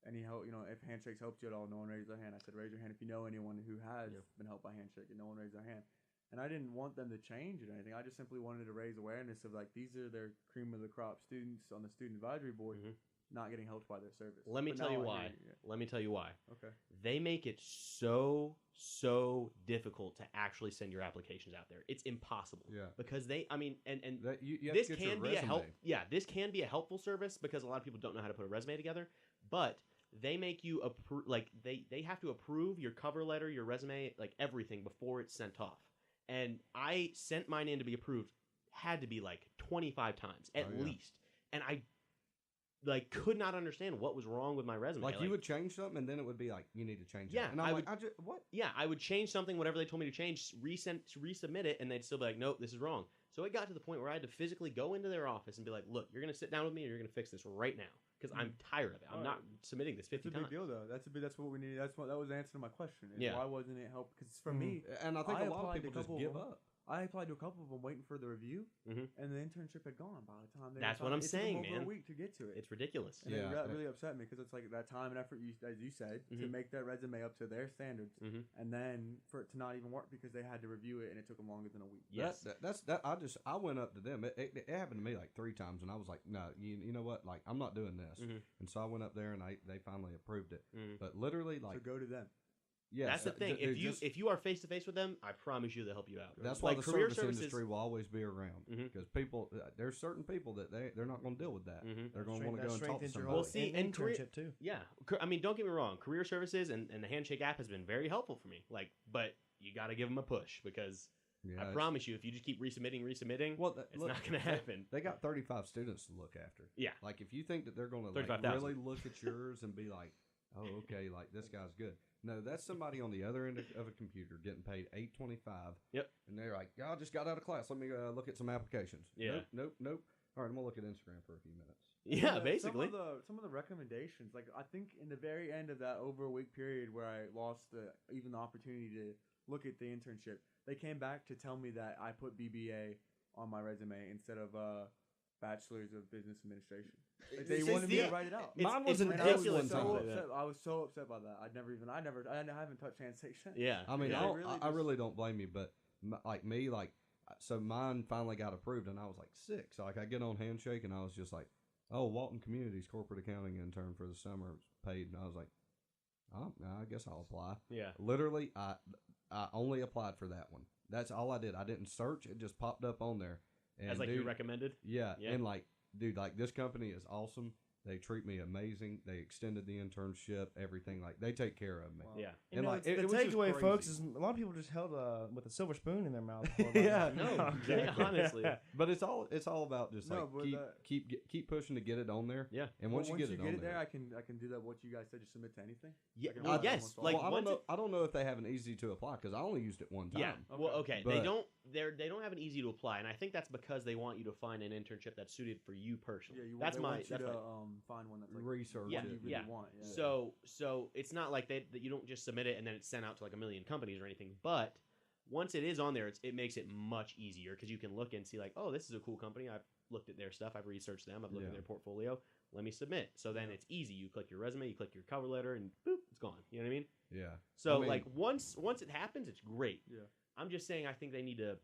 any help. You know, if Handshake's helped you at all. No one raised their hand. I said, raise your hand if you know anyone who has been helped by Handshake, and no one raised their hand. And I didn't want them to change it or anything. I just simply wanted to raise awareness of like these are their cream of the crop students on the student advisory board. Not getting helped by their service. Let me But tell you now I why. hear you. Let me tell you why. Okay. They make it so difficult to actually send your applications out there. It's impossible. Yeah. Because you have to this get your can be a help. resume. Yeah, this can be a helpful service because a lot of people don't know how to put a resume together. But they make you they have to approve your cover letter, your resume, like everything before it's sent off. And I sent mine in to be approved. Had to be like 25 times at least, and I like could not understand what was wrong with my resume. Like you would change something, and then it would be like you need to change. Yeah, that. And I'm like, what? Yeah, I would change something, whatever they told me to change, resubmit it, and they'd still be like, nope, this is wrong. So it got to the point where I had to physically go into their office and be like, look, you're going to sit down with me and you're going to fix this right now because I'm tired of it. I'm not submitting this 50 It's a times. big deal, though. That's what we need. That was the answer to my question. Is Yeah. Why wasn't it help? Because for me, And I think a lot of applied to people just couple give of them. up. I applied to a couple of them waiting for the review, Mhm. and the internship had gone by the time they. That's what decided. I'm It took saying, them over man. A week to get to it. It's ridiculous. And Yeah. that really upset me because it's like that time and effort, as you said, to make that resume up to their standards, and then for it to not even work because they had to review it and it took them longer than a week. Yes. I went up to them. It happened to me like 3 times, and I was like, no, you know what? Like I'm not doing this. And so I went up there, and they finally approved it. But literally, like, So go to them. yeah, That's the thing. If you are face to face with them, I promise you they'll help you out. That's why like the career service services, industry will always be around because people. There's certain people that they're not going to deal with that. They're going to want to go and talk to somebody. Well, see, and internship too. Yeah, I mean, don't get me wrong. Career services and the Handshake app has been very helpful for me. Like, but you got to give them a push because Yeah, I promise you, if you just keep resubmitting, it's not going to happen. They got 35 students to look after. Yeah. Like if you think that they're going to like 35,000. really look at yours and be like, oh, okay, like this guy's good. No, that's somebody on the other end of a computer getting paid $8.25. Yep. And they're like, "Yeah, I just got out of class. Let me look at some applications." Yeah. Nope. All right, I'm gonna look at Instagram for a few minutes. Yeah, basically. Some of the recommendations, like I think in the very end of that over a week period where I lost even the opportunity to look at the internship, they came back to tell me that I put BBA on my resume instead of Bachelor's of Business Administration. Like, they wanted me to write it out. Mine was it's an ridiculous. excellent so time. upset. I was so upset by that. I haven't touched handshake since. Yeah. I mean, Yeah, I really don't blame you, but so mine finally got approved, and I was like 6. So like I get on Handshake, and I was just like, oh, Walton Communities corporate accounting intern for the summer paid, and I was like, oh, I guess I'll apply. Yeah. Literally, I only applied for that one. That's all I did. I didn't search; it just popped up on there. And As like dude, you recommended. Yeah, Yeah. and like, dude, like this company is awesome. They treat me amazing. They extended the internship, everything. Like they take care of me. Wow. Yeah. You And, know, like, the it was just takeaway, folks, crazy. is a lot of people just held with a silver spoon in their mouth. Yeah, No, exactly. honestly. But it's all about just like No, but keep pushing to get it on there. Yeah. And Well, once you get it on there, I can do that. What you guys said, just submit to anything. Yeah. Like, Well, almost yes. all. Like well, once I don't know if they have an easy to apply because I only used it one time. Yeah. Well, okay. But- They don't have an easy to apply, and I think that's because they want you to find an internship that's suited for you personally. Yeah, that's they my want you that's to my find one that's like Research Yeah, one you really yeah. want. Yeah. So it's not like that you don't just submit it and then it's sent out to like a million companies or anything. But once it is on there, it makes it much easier because you can look and see like, oh, this is a cool company. I've looked at their stuff. I've researched them. I've looked at Yeah. their portfolio. Let me submit. So then it's easy. You click your resume, you click your cover letter, and boop, it's gone. You know what I mean? Yeah. So I mean- like once it happens, it's great. Yeah. I'm just saying I think they need to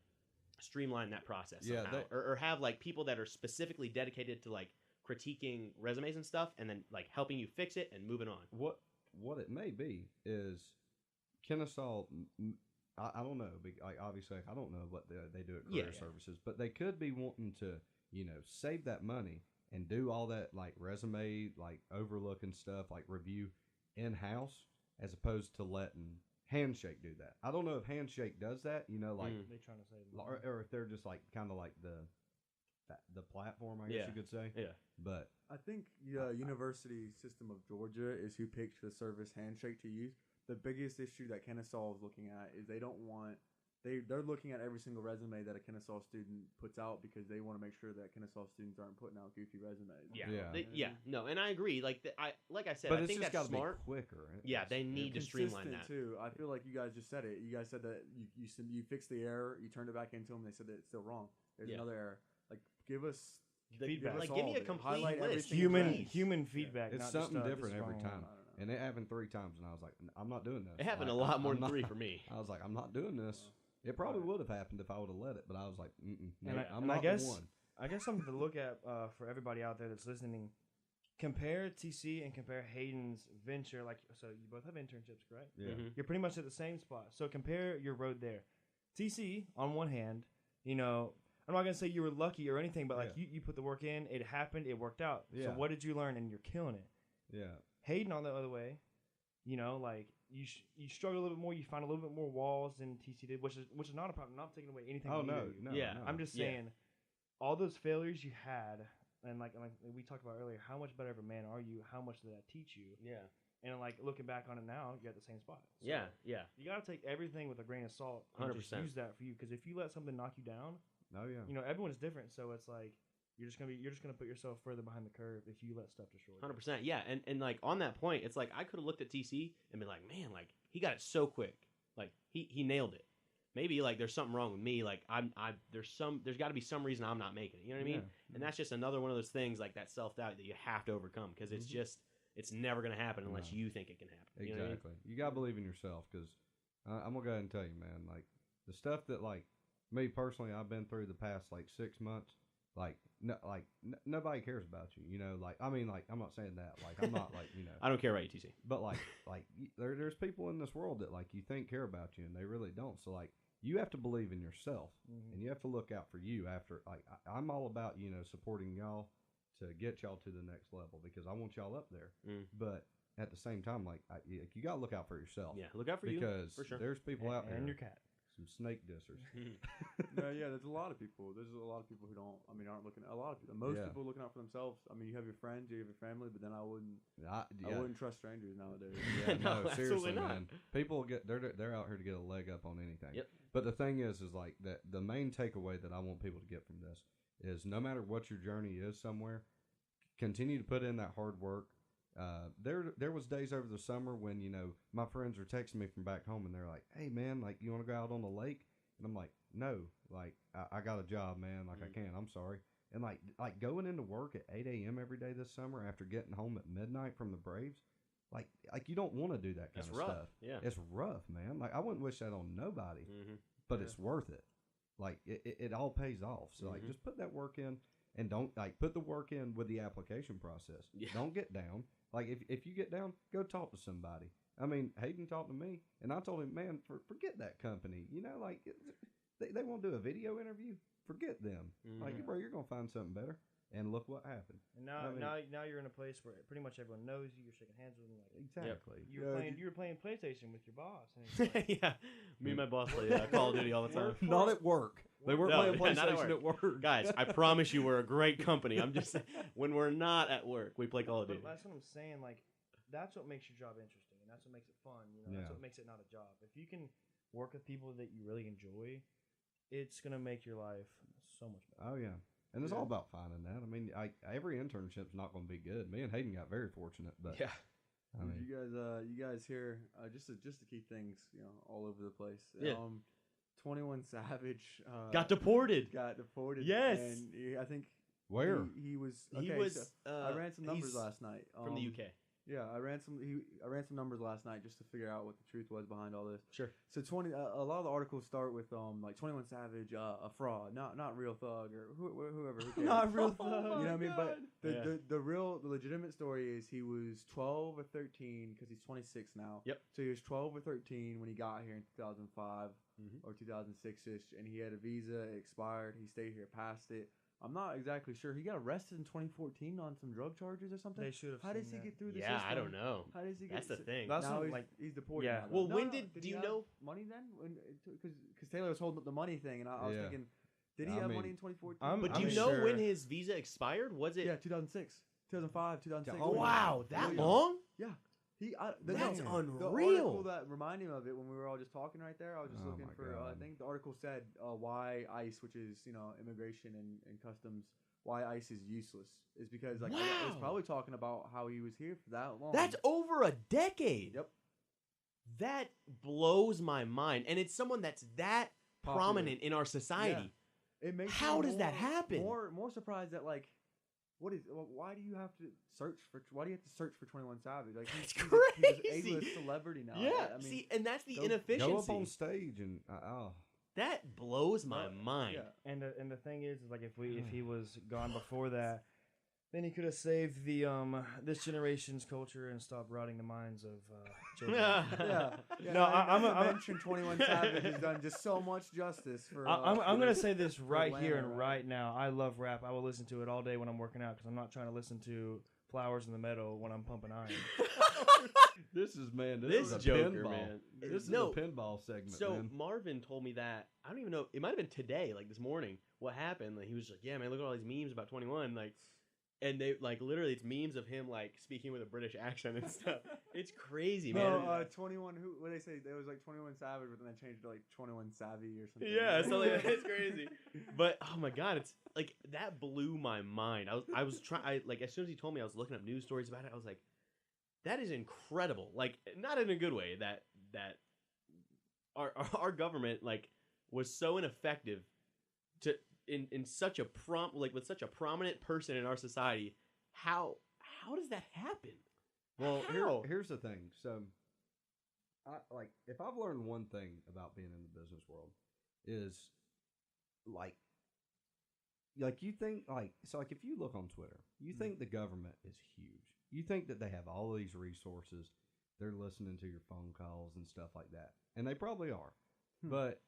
streamline that process Yeah, somehow, or have like people that are specifically dedicated to like critiquing resumes and stuff, and then like helping you fix it and moving on. What it may be is Kennesaw. I don't know. Like obviously, I don't know what they do at career Yeah. services, but they could be wanting to save that money and do all that like resume like overlooking stuff like review in house as opposed to letting Handshake do that. I don't know if Handshake does that. Like They trying to say, or if they're just like kind of like the platform, I guess Yeah. you could say. Yeah. But I think the University System of Georgia is who picked the service Handshake to use. The biggest issue that Kennesaw is looking at is they don't want they're looking at every single resume that a Kennesaw student puts out because they want to make sure that Kennesaw students aren't putting out goofy resumes. Yeah. No, and I agree. Like I said, but I it's think just that's got to smart. be quicker. Yeah, they need to streamline that. Too. I feel like you guys just said it. You guys said that you fixed the error, you turned it back into them. They said that it's still wrong. There's Yeah. another error. Like give us Feedback. Like, all give me of a it. complete Highlight every list. single thing. human feedback. It's not something just, different this every wrong. time. I don't know. And it happened 3 times, and I was like, I'm not doing this. It happened Like, a lot more I'm than not- 3 for me. I was like, I'm not doing this. It probably would have happened if I would have let it, but I was like, no, And I'm and not I guess the one. I guess something to look at for everybody out there that's listening. Compare TC and compare Hayden's venture. Like, so you both have internships, correct? Yeah. Mhm. You're pretty much at the same spot. So compare your road there. TC, on one hand, I'm not gonna say you were lucky or anything, but like you put the work in, it happened, it worked out. Yeah. So what did you learn? And you're killing it. Yeah. Hayden, on the other way, like you struggle a little bit more. You find a little bit more walls than TC did, which is not a problem. I'm not taking away anything. Oh, from no. either of you. No. Yeah. no. I'm just Yeah. saying, all those failures you had, and like we talked about earlier, how much better of a man are you? How much did that teach you? Yeah. And like looking back on it now, you're at the same spot. So Yeah. Yeah. you gotta take everything with a grain of salt. And just 100%. use that for you, because if you let something knock you down, Oh, yeah. everyone's different. So it's like you're just gonna put yourself further behind the curve if you let stuff destroy you. 100%. Yeah. And like on that point, it's like I could have looked at TC and been like, man, like he got it so quick. Like he nailed it. Maybe like there's something wrong with me. Like there's got to be some reason I'm not making it. You know what I mean? Yeah. And that's just another one of those things like that self-doubt that you have to overcome because it's never going to happen unless No. you think it can happen. You know what I mean? Exactly. You got to believe in yourself because I'm going to go ahead and tell you, man, like the stuff that like me personally I've been through the past like 6 months, like nobody cares about you, like I mean like I'm not saying that like I'm not like I don't care about you, TC. but like there's people in this world that like you think care about you and they really don't. So like you have to believe in yourself and you have to look out for you after like I'm all about supporting y'all to get y'all to the next level because I want y'all up there. But at the same time, like you got to look out for yourself. Yeah, look out for because you for sure. there's people out there And your cat. some snake dissers. No, yeah, there's a lot of people. There's a lot of people who don't. I mean, aren't looking. A lot of people. Most Yeah. people are looking out for themselves. I mean, you have your friends, you have your family, but then I wouldn't. I I wouldn't trust strangers nowadays. Yeah, No, no, seriously, absolutely not. man. People they're out here to get a leg up on anything. Yep. But the thing is like that. The main takeaway that I want people to get from this is no matter what your journey is somewhere, continue to put in that hard work. There was days over the summer when my friends are texting me from back home and they're like, "Hey man, like you want to go out on the lake?" And I'm like, "No, like I got a job, man. Like I can't. I'm sorry." And like going into work at 8 a.m. every day this summer after getting home at midnight from the Braves, like you don't want to do that kind That's of rough. stuff. Yeah. It's rough, man. Like I wouldn't wish that on nobody, but it's worth it. Like it all pays off. So like just put that work in and don't put the work in with the application process. Yeah. Don't get down. Like if you get down, go talk to somebody. I mean, Hayden talked to me, and I told him, man, forget that company. Like they won't do a video interview. Forget them. Like, bro, you're gonna find something better. And look what happened. And now, I mean- now you're in a place where pretty much everyone knows you. You're shaking hands with them. Like, Exactly. you were playing PlayStation with your boss. And it's like, Yeah. Me and my boss play Call of Duty all the time. Not at work. They weren't No, playing not at PlayStation at work. Guys, I promise you we're a great company. I'm just saying, when we're not at work, we play Call of but Duty. that's what I'm saying. Like, that's what makes your job interesting, and that's what makes it fun. That's what makes it not a job. If you can work with people that you really enjoy, it's gonna make your life so much better. Oh yeah, and it's all about finding that. I mean, every internship's not going to be good. Me and Hayden got very fortunate, but Yeah. I mean, you guys here just to keep things all over the place. Yeah. 21 Savage Got deported. Got deported. Yes. And I think where? he was. He Okay, was. so I ran some numbers he's last night from the UK. Yeah, I ran some numbers last night just to figure out what the truth was behind all this. Sure. So a lot of the articles start with like 21 Savage, a fraud, not real thug or whoever. Who cares? Not real You know what I mean? But Yeah. the legitimate story is he was 12 or 13 because he's 26 now. Yep. So he was 12 or 13 when he got here in 2005 Mhm. or 2006ish, and he had a visa. It expired. He stayed here past it. I'm not exactly sure. He got arrested in 2014 on some drug charges or something. They should have. How does seen he that. get through the Yeah, system? I don't know. How does he get? That's the thing. That's now what, he's, like, he's deported. yeah. now, though. Well, No, when no, did- he do you have know- money then? Because Taylor was holding up the money thing, and I was Yeah. thinking, did he I have mean, money in 2014? But do I'm you know sure- when his visa expired? Was it? yeah, 2006, 2005, 2006. Oh, Wow, that Yeah. long? Yeah. That's The unreal. article that reminded me of it when we were all just talking right there, I was just Oh looking my for. I God. think the article said why ICE, which is immigration and customs, why ICE is useless is because it was Wow. probably talking about how he was here for that long. That's over a decade. Yep. That blows my mind. And it's someone that's that Popular. prominent in our society. It makes How me does that more- happen? More surprised that why do you have to search for 21 Savage? Like That's he's an crazy. A-list celebrity now. Yeah. I mean, See, and that's the go- inefficiency. Go up on stage and That blows my mind. yeah. And the thing is like if he was gone before that, then he could have saved the this generation's culture and stopped rotting the minds of children. Yeah. No, I'm a a- mention 21 Savage has done just so much justice for. I'm for gonna this- say this for right here Atlanta, and right now. I love rap. I will listen to it all day when I'm working out because I'm not trying to listen to Flowers in the Meadow when I'm pumping iron. this is This is a Joker, pinball. man. This is No. a pinball segment. So man. Marvin told me that I don't even know. It might have been today, like this morning. What happened? Like he was like, "Yeah, man, look at all these memes about 21." Like, and they like literally, it's memes of him like speaking with a British accent and stuff. It's crazy, man. No, 21. What did they say? There was like 21 Savage, but then they changed it to like 21 Savvy or something. Yeah, so like, it's crazy. But oh my god, it's like that blew my mind. I was trying like as soon as he told me, I was looking up news stories about it. I was like, that is incredible. Like not in a good way. That our government like was so ineffective to in such a with such a prominent person in our society. How does that happen? Well, How? here's the thing. So, if I've learned one thing about being in the business world is like you think if you look on Twitter, you think the government is huge. You think that they have all these resources. They're listening to your phone calls and stuff like that, and they probably are. But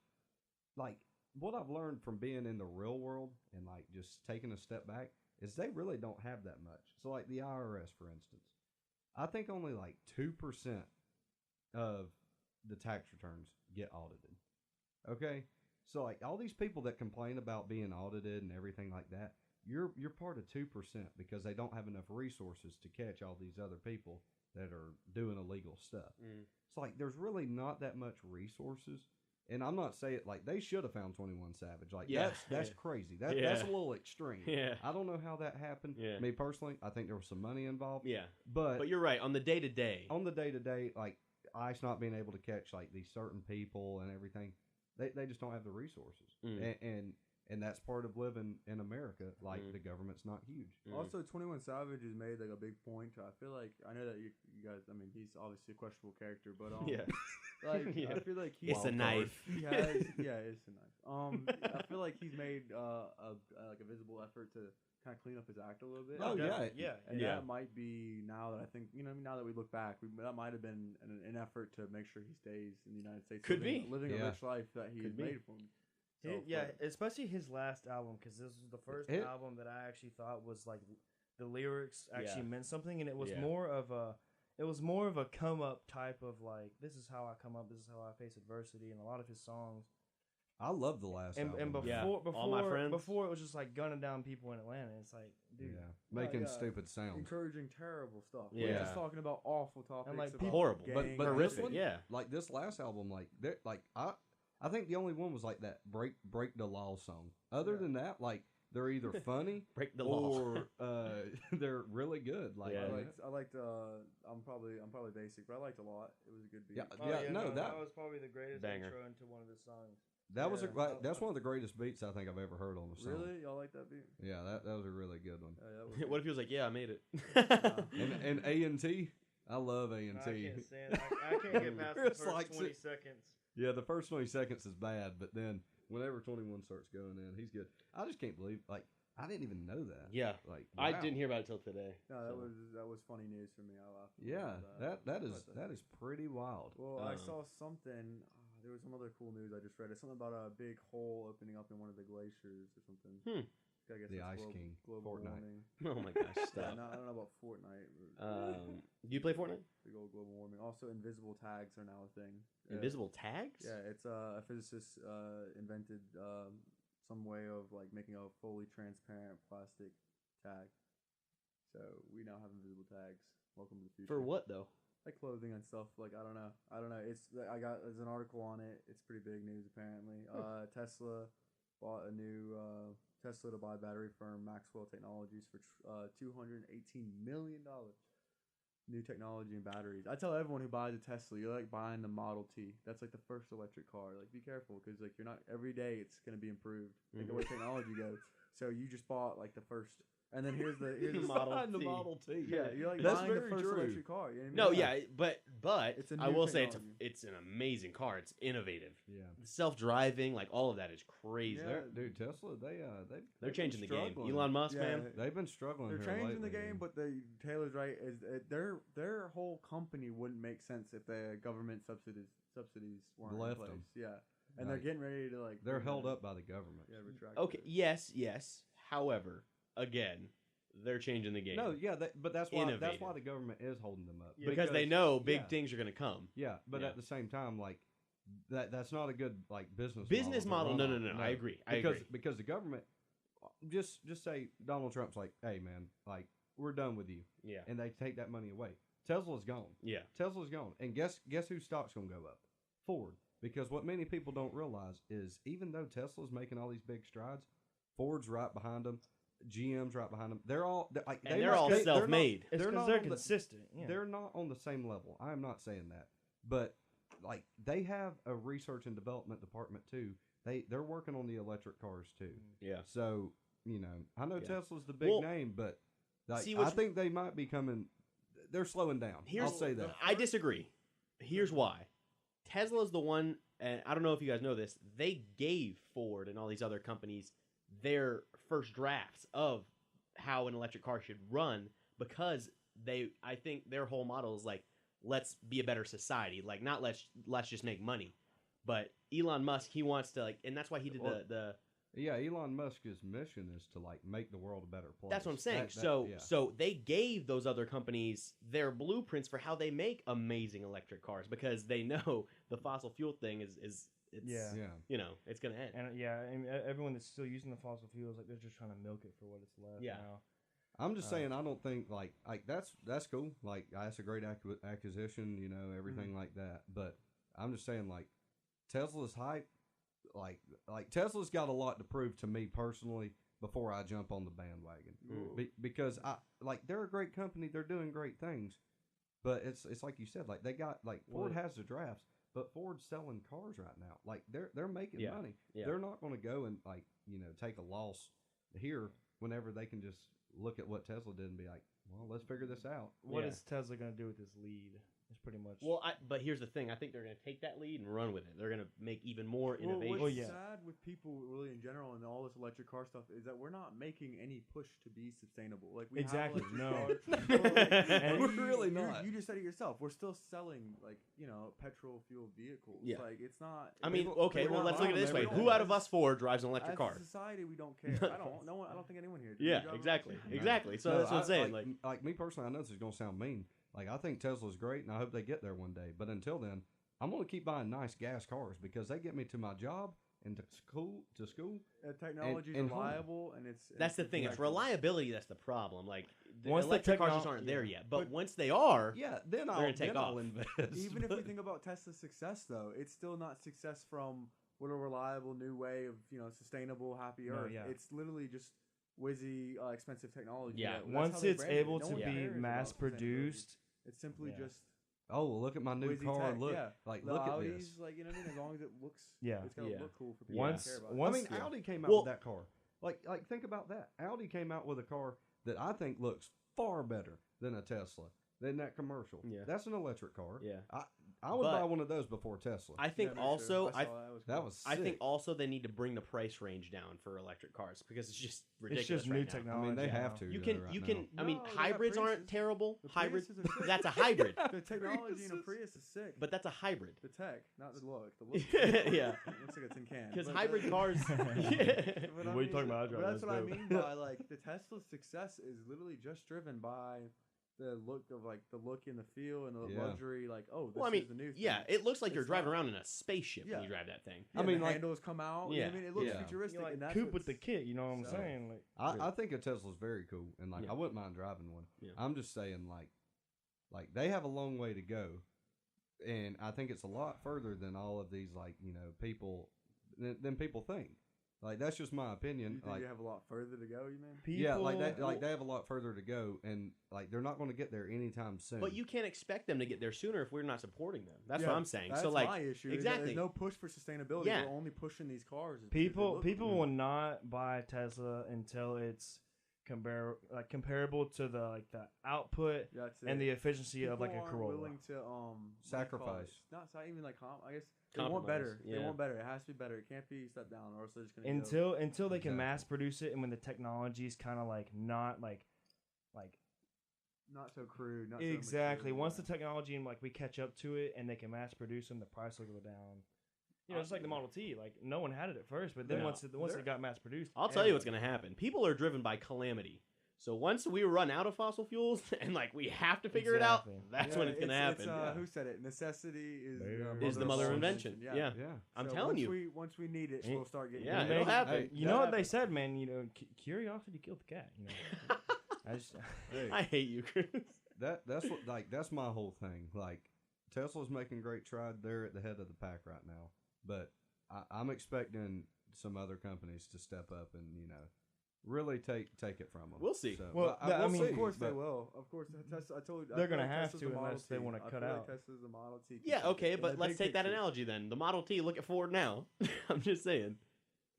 like what I've learned from being in the real world and like just taking a step back is they really don't have that much. So like the IRS, for instance, I think only like 2% of the tax returns get audited. Okay, so like all these people that complain about being audited and everything like that, you're part of 2% because they don't have enough resources to catch all these other people that are doing illegal stuff. It's like there's really not that much resources. And I'm not saying like they should have found 21 Savage. Like that's crazy. That's a little extreme. Yeah. I don't know how that happened. Yeah. Me personally, I think there was some money involved. Yeah. But you're right on the day to day. On the day to day, like ICE not being able to catch like these certain people and everything, they just don't have the resources. And that's part of living in America. Like the government's not huge. Also, 21 Savage has made like a big point. I feel like I know that you guys. I mean, he's obviously a questionable character, but like I feel like it's a knife. He has, it's a knife. I feel like he's made like a visible effort to kind of clean up his act a little bit. Oh yeah. And that might be now that I think now that we look back, that might have been an effort to make sure he stays in the United States. Could living a rich life that he made for him. So, especially his last album, because this was the first album that I actually thought was like the lyrics actually meant something, and it was more of a come up type of like, this is how I come up, this is how I face adversity, and a lot of his songs. I love the last album. And All My Friends. before it was just like gunning down people in Atlanta. It's like, dude, making stupid sounds, encouraging terrible stuff. Yeah, we're just talking about awful topics, and like horrible, but horrific. This one, like this last album, like I think the only one was like that break the law song. Other than that, like they're either funny break the law or they're really good. Like I liked I'm probably basic, but I liked a lot. It was a good beat. That was probably the greatest banger. intro into one of his songs. That was that's one of the greatest beats I think I've ever heard on a song. Really, y'all like that beat? Yeah, that was a really good one. What if he was like, "Yeah, I made it." And A&T, I love A&T. I can't stand. I can't get past the first 20 seconds. Yeah, the first 20 seconds is bad, but then whenever 21 starts going in, he's good. I just can't believe, like, I didn't even know that. Yeah, like wow. I didn't hear about it till today. No, that was funny news for me. I laughed. Yeah, that is pretty wild. Well, I saw something. There was some other cool news I just read. It's something about a big hole opening up in one of the glaciers or something. I guess the Ice King, global Fortnite. warming. Oh my gosh, stop. I don't know about Fortnite. Do you play Fortnite? Big old global warming. Also, invisible tags are now a thing. Invisible tags? Yeah, it's a physicist invented some way of like making a fully transparent plastic tag. So we now have invisible tags. Welcome to the future. For what though? Like clothing and stuff. Like I don't know. There's an article on it. It's pretty big news apparently. Tesla bought a new Tesla to buy battery firm Maxwell Technologies for $218 million. New technology and batteries. I tell everyone who buys a Tesla, you're like buying the Model T. That's like the first electric car. Like, be careful because like you're not every day it's gonna be improved. Like the way technology goes. So you just bought like the first, and then here's the Model T. Yeah, you're like That's buying the very first true. electric car. You know what I mean? No, but It's a I new will say technology. it's an amazing car. It's innovative. Yeah. Self-driving, like all of that is crazy. Yeah. Dude, Tesla, They're changing the game. struggling. Elon Musk, man. They've been struggling. They're here changing the lately. game, but Taylor's right. Their whole company wouldn't make sense if the government subsidies weren't Left in place. them. Yeah, and they're getting ready to like. They're held up by the government. Yeah, retract. Okay, yes. However, again, they're changing the game. No, yeah, but that's why Innovative. the government is holding them up because they know big things are going to come. Yeah, but Yeah. at the same time, like that's not a good like business model. model. No. I agree. Because the government just say Donald Trump's like, hey man, like we're done with you, Yeah. and they take that money away. Tesla's gone. Yeah. Tesla's gone, and guess whose stock's gonna go up? Ford. Because what many people don't realize is even though Tesla's making all these big strides, Ford's right behind them. GM's right behind them. They're all self-made. It's because they're consistent. Yeah. They're not on the same level. I'm not saying that, but like they have a research and development department too. They're working on the electric cars too. Yeah. So I know Yeah. Tesla's the big name, but like, I think they might be coming. They're slowing down. I'll say that. I disagree. Here's why. Tesla's the one, and I don't know if you guys know this. They gave Ford and all these other companies their first drafts of how an electric car should run because I think their whole model is like, let's be a better society. Like, not let's just make money. But Elon Musk, he wants to like, and that's why he did the Yeah, Elon Musk's mission is to like make the world a better place. That's what I'm saying. So they gave those other companies their blueprints for how they make amazing electric cars because they know the fossil fuel thing is Yeah. you know, it's gonna end. And and everyone that's still using the fossil fuels, like they're just trying to milk it for what it's left. Yeah. Now. I'm just saying, I don't think like that's cool. Like that's a great acquisition, you know, everything like that. But I'm just saying, like Tesla's hype, like Tesla's got a lot to prove to me personally before I jump on the bandwagon. Because I like they're a great company, they're doing great things, but it's like you said, like they got like Ford has the drafts, but Ford's selling cars right now. Like they're making money. Yeah. They're not going to go and like take a loss here whenever they can just look at what Tesla did and be like, well, let's figure this out. What is Tesla going to do with this lead? It's pretty much. Well, but here's the thing. I think they're going to take that lead and run with it. They're going to make even more innovation. What's sad with people really in general and all this electric car stuff is that we're not making any push to be sustainable. Like we Exactly, have electric no. cars. And we're really not. You just said it yourself. We're still selling like petrol fueled vehicles. Yeah. Like it's not. I mean, people- okay, we're well, not let's look at it buying this way. them. Who out of us four drives an electric As car? a society, we don't care. I don't think anyone here. Do. Yeah, You drive exactly. electric? Exactly. So No, that's what I'm saying. Like me personally, I know this is going to sound mean. Like I think Tesla's great, and I hope they get there one day. But until then, I'm going to keep buying nice gas cars because they get me to my job and to school. Technology is and home. reliable, and that's the thing. It's effective. reliability that's the problem. Like the Once the electric cars just techno- aren't there yeah. yet. But once they are, Yeah, then gonna I'll take then I'll off. invest. Even if we but- think about Tesla's success, though, it's still not success from what a reliable new way of sustainable, happy No, Earth. yeah. It's literally just expensive technology. Yeah. That's Once how they it's brand it. able No to one be cares about mass sustainability. produced, It's simply Yeah. just oh, well, look at my new whizzy car. tech. Look, Yeah. like the look at Audis, this. like as long as it looks, Yeah. it's gotta Yeah. look cool for people Once- to care about. once- I mean, yeah. Audi came out Well- with that car. Like think about that. Audi came out with a car that I think looks far better than a Tesla. Than that commercial. Yeah. That's an electric car. yeah. I would But- buy one of those before Tesla. I think Yeah, me too. also I I saw that was that cool. was I think sick. also they need to bring the price range down for electric cars because it's just ridiculous. it's just right new now. technology. I mean, they now. have to. You though, can right you now. can I mean No, they got hybrids aren't Priuses. terrible. The Hybrids Priuses are sick. that's a hybrid. The technology in a Priuses. Prius is sick, But that's a hybrid. the tech, not the look. The look, Yeah. it looks like a tin can. Because But hybrid the- cars But What are you talking about? I drive But that's those what I dope. mean by like the Tesla's success is literally just driven by the look of like the look and the feel and the Yeah. luxury. Like, oh, this Well, I mean, is the new thing. yeah, it looks like you're It's driving not- around in a spaceship when Yeah. you drive that thing. Yeah, I mean, the like- handles come out. You know Yeah. what I mean, it looks Yeah. futuristic, You're like and that's Coop with what's- the kit. You know what I'm So- saying? Like, I think a Tesla's very cool, and like Yeah. I wouldn't mind driving one. Yeah. I'm just saying, like they have a long way to go, and I think it's a lot further than all of these people than people think. Like that's just my You opinion. think Like you have a lot further to go? You mean? yeah, like people- they have a lot further to go, and like they're not going to get there anytime soon. But you can't expect them to get there sooner if we're not supporting them. That's Yeah, what I'm saying. That's So like my issue. is that exactly. There's no push for sustainability. Yeah. We're only pushing these cars. because they people look people good. will not buy Tesla until it's comparable to the output That's and it. the efficiency of like People a aren't Corolla. willing to what do you call it? Sacrifice. Not even like I guess they want Compromise, better. They yeah. want better. It has to be better. It can't be stepped down, or else they're just gonna go, Until they can Exactly. mass produce it, and when the technology is kind of not not so crude. Not so exactly. mature, Once yeah. the technology and we catch up to it, and they can mass produce them, the price will go down. It's like the Model T. Like no one had it at first, but then No. once it got mass produced, I'll tell you what's going to happen. People are driven by calamity. So once we run out of fossil fuels and we have to figure it out, Exactly. that's when it's going to happen. Who said it? Necessity is Is the mother of all invention. Yeah. yeah. I'm So telling once you. Once we need it, Ain't- we'll start getting. Yeah, it. it'll happen. Hey, You know what they said, man? Curiosity killed the cat. I just, Hey, I hate you, Chris. that's my whole thing. Like Tesla's making great stride. They're at the head of the pack right now, but I'm expecting some other companies to step up and really take it from them. We'll see. So, Well, but I mean, see, Of course they but- will. Of course, Tesla. I told you They're I feel gonna like have Tesla's to the Model unless they T. wanna I cut feel out. Like Tesla's the Model T. Yeah, okay, In but the let's big take that picture. analogy then. The Model T, look at Ford now. I'm just saying.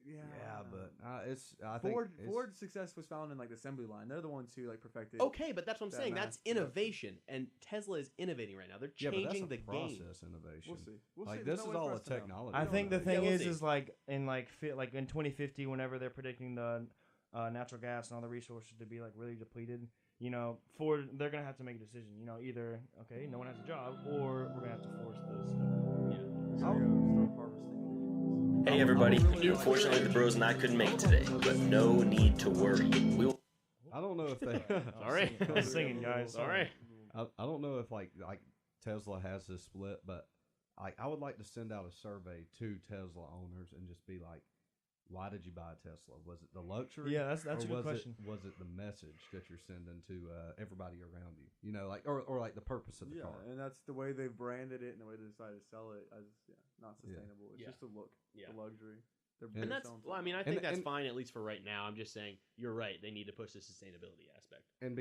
Yeah, Yeah, but I think Ford's success was found in the assembly line. They're the ones who perfected. Okay, but that's what I'm That saying. mass That's production. innovation, and Tesla is innovating right now. They're yeah, but that's changing a the game. process innovation. We'll see. We'll Like see. this There's is no way all for a us to know. technology. I don't think know. the thing we'll is see. in 2050, whenever they're predicting the natural gas and all the resources to be really depleted, Ford they're gonna have to make a decision. Either no one has a job, or we're gonna have to force this. So start harvesting. Hey everybody, unfortunately the bros and I couldn't make it today, but no need to worry. We will I don't know if they. Sorry. I was singing, guys. Sorry. I don't know if like Tesla has this split, but I would like to send out a survey to Tesla owners and just be like, why did you buy a Tesla? Was it the luxury? Yeah, that's a or good question. Was it the message that you're sending to everybody around you? You know, like or like the purpose of the car. and that's the way they've branded it and the way they decided to sell it as not Yeah. sustainable. It's Yeah. just a look, Yeah. the luxury. And that's, selling well, I mean, I And- think that's and- fine, at least for right now. I'm just saying, you're right. They need to push the sustainability aspect. And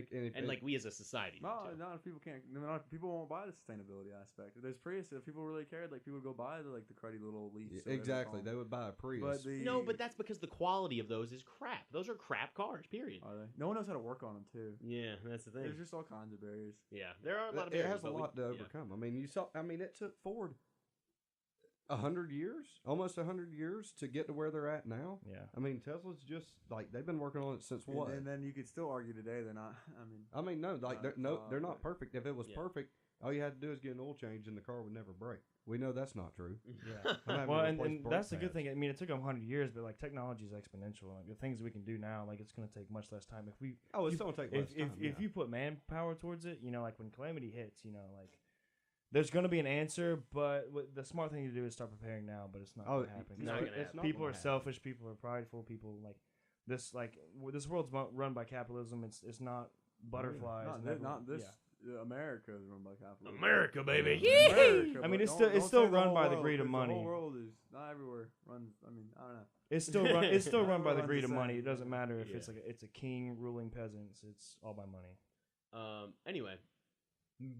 Like, we as a society. need No, to. not if people can't. People won't buy the sustainability aspect. If there's Prius, if people really cared, like people would go buy the cruddy little Leafs. or whatever they're exactly, called. they would buy a Prius. But No, but that's because the quality of those is crap. Those are crap cars, period. are they? No one knows how to work on them too. Yeah, that's the thing. There's just all kinds of barriers. Yeah, there are a lot of it barriers, has a but lot to yeah. overcome. I mean, you saw. I mean, it took Ford 100 years, almost 100 years, to get to where they're at now. Yeah. I mean, Tesla's just like they've been working on it since what? And then you could still argue today they're not. I mean, no, like they're not but- perfect. If it was Yeah. perfect, all you had to do is get an oil change and the car would never break. We know that's not true. Yeah. I'm having Well, to and replace brake that's the good pads. thing. I mean, it took them 100 years, but like technology is exponential. Like the things we can do now, like it's going to take much less time. If we, Oh, it's you- still gonna take if less time. if you put manpower towards it, you know, like when calamity hits, you know, like there's going to be an answer. But the smart thing to do is start preparing now. But it's not going to happen. not gonna happen. People are selfish. People are prideful. People like this. Like this world's run by capitalism. It's not butterflies. and everyone- Not this. yeah. America is run by capitalism. America, baby. America, I mean, but it's don't- still don't still say run whole by the world, greed of 'cause money. The whole world is not everywhere runs. I mean, I don't know. It's still run by the Everyone greed of the money. same. It doesn't matter if it's Yeah. like it's a king ruling peasants. It's all by money. Anyway,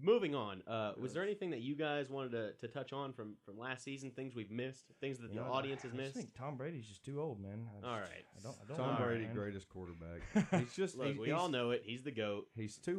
moving on. Was there anything that you guys wanted to touch on from last season? Things we've missed? Things that the audience has I just missed? think Tom Brady's just too old, man. All right. I don't Tom know, Brady, man. greatest quarterback. He's just Look, we all know it. He's the GOAT. he's too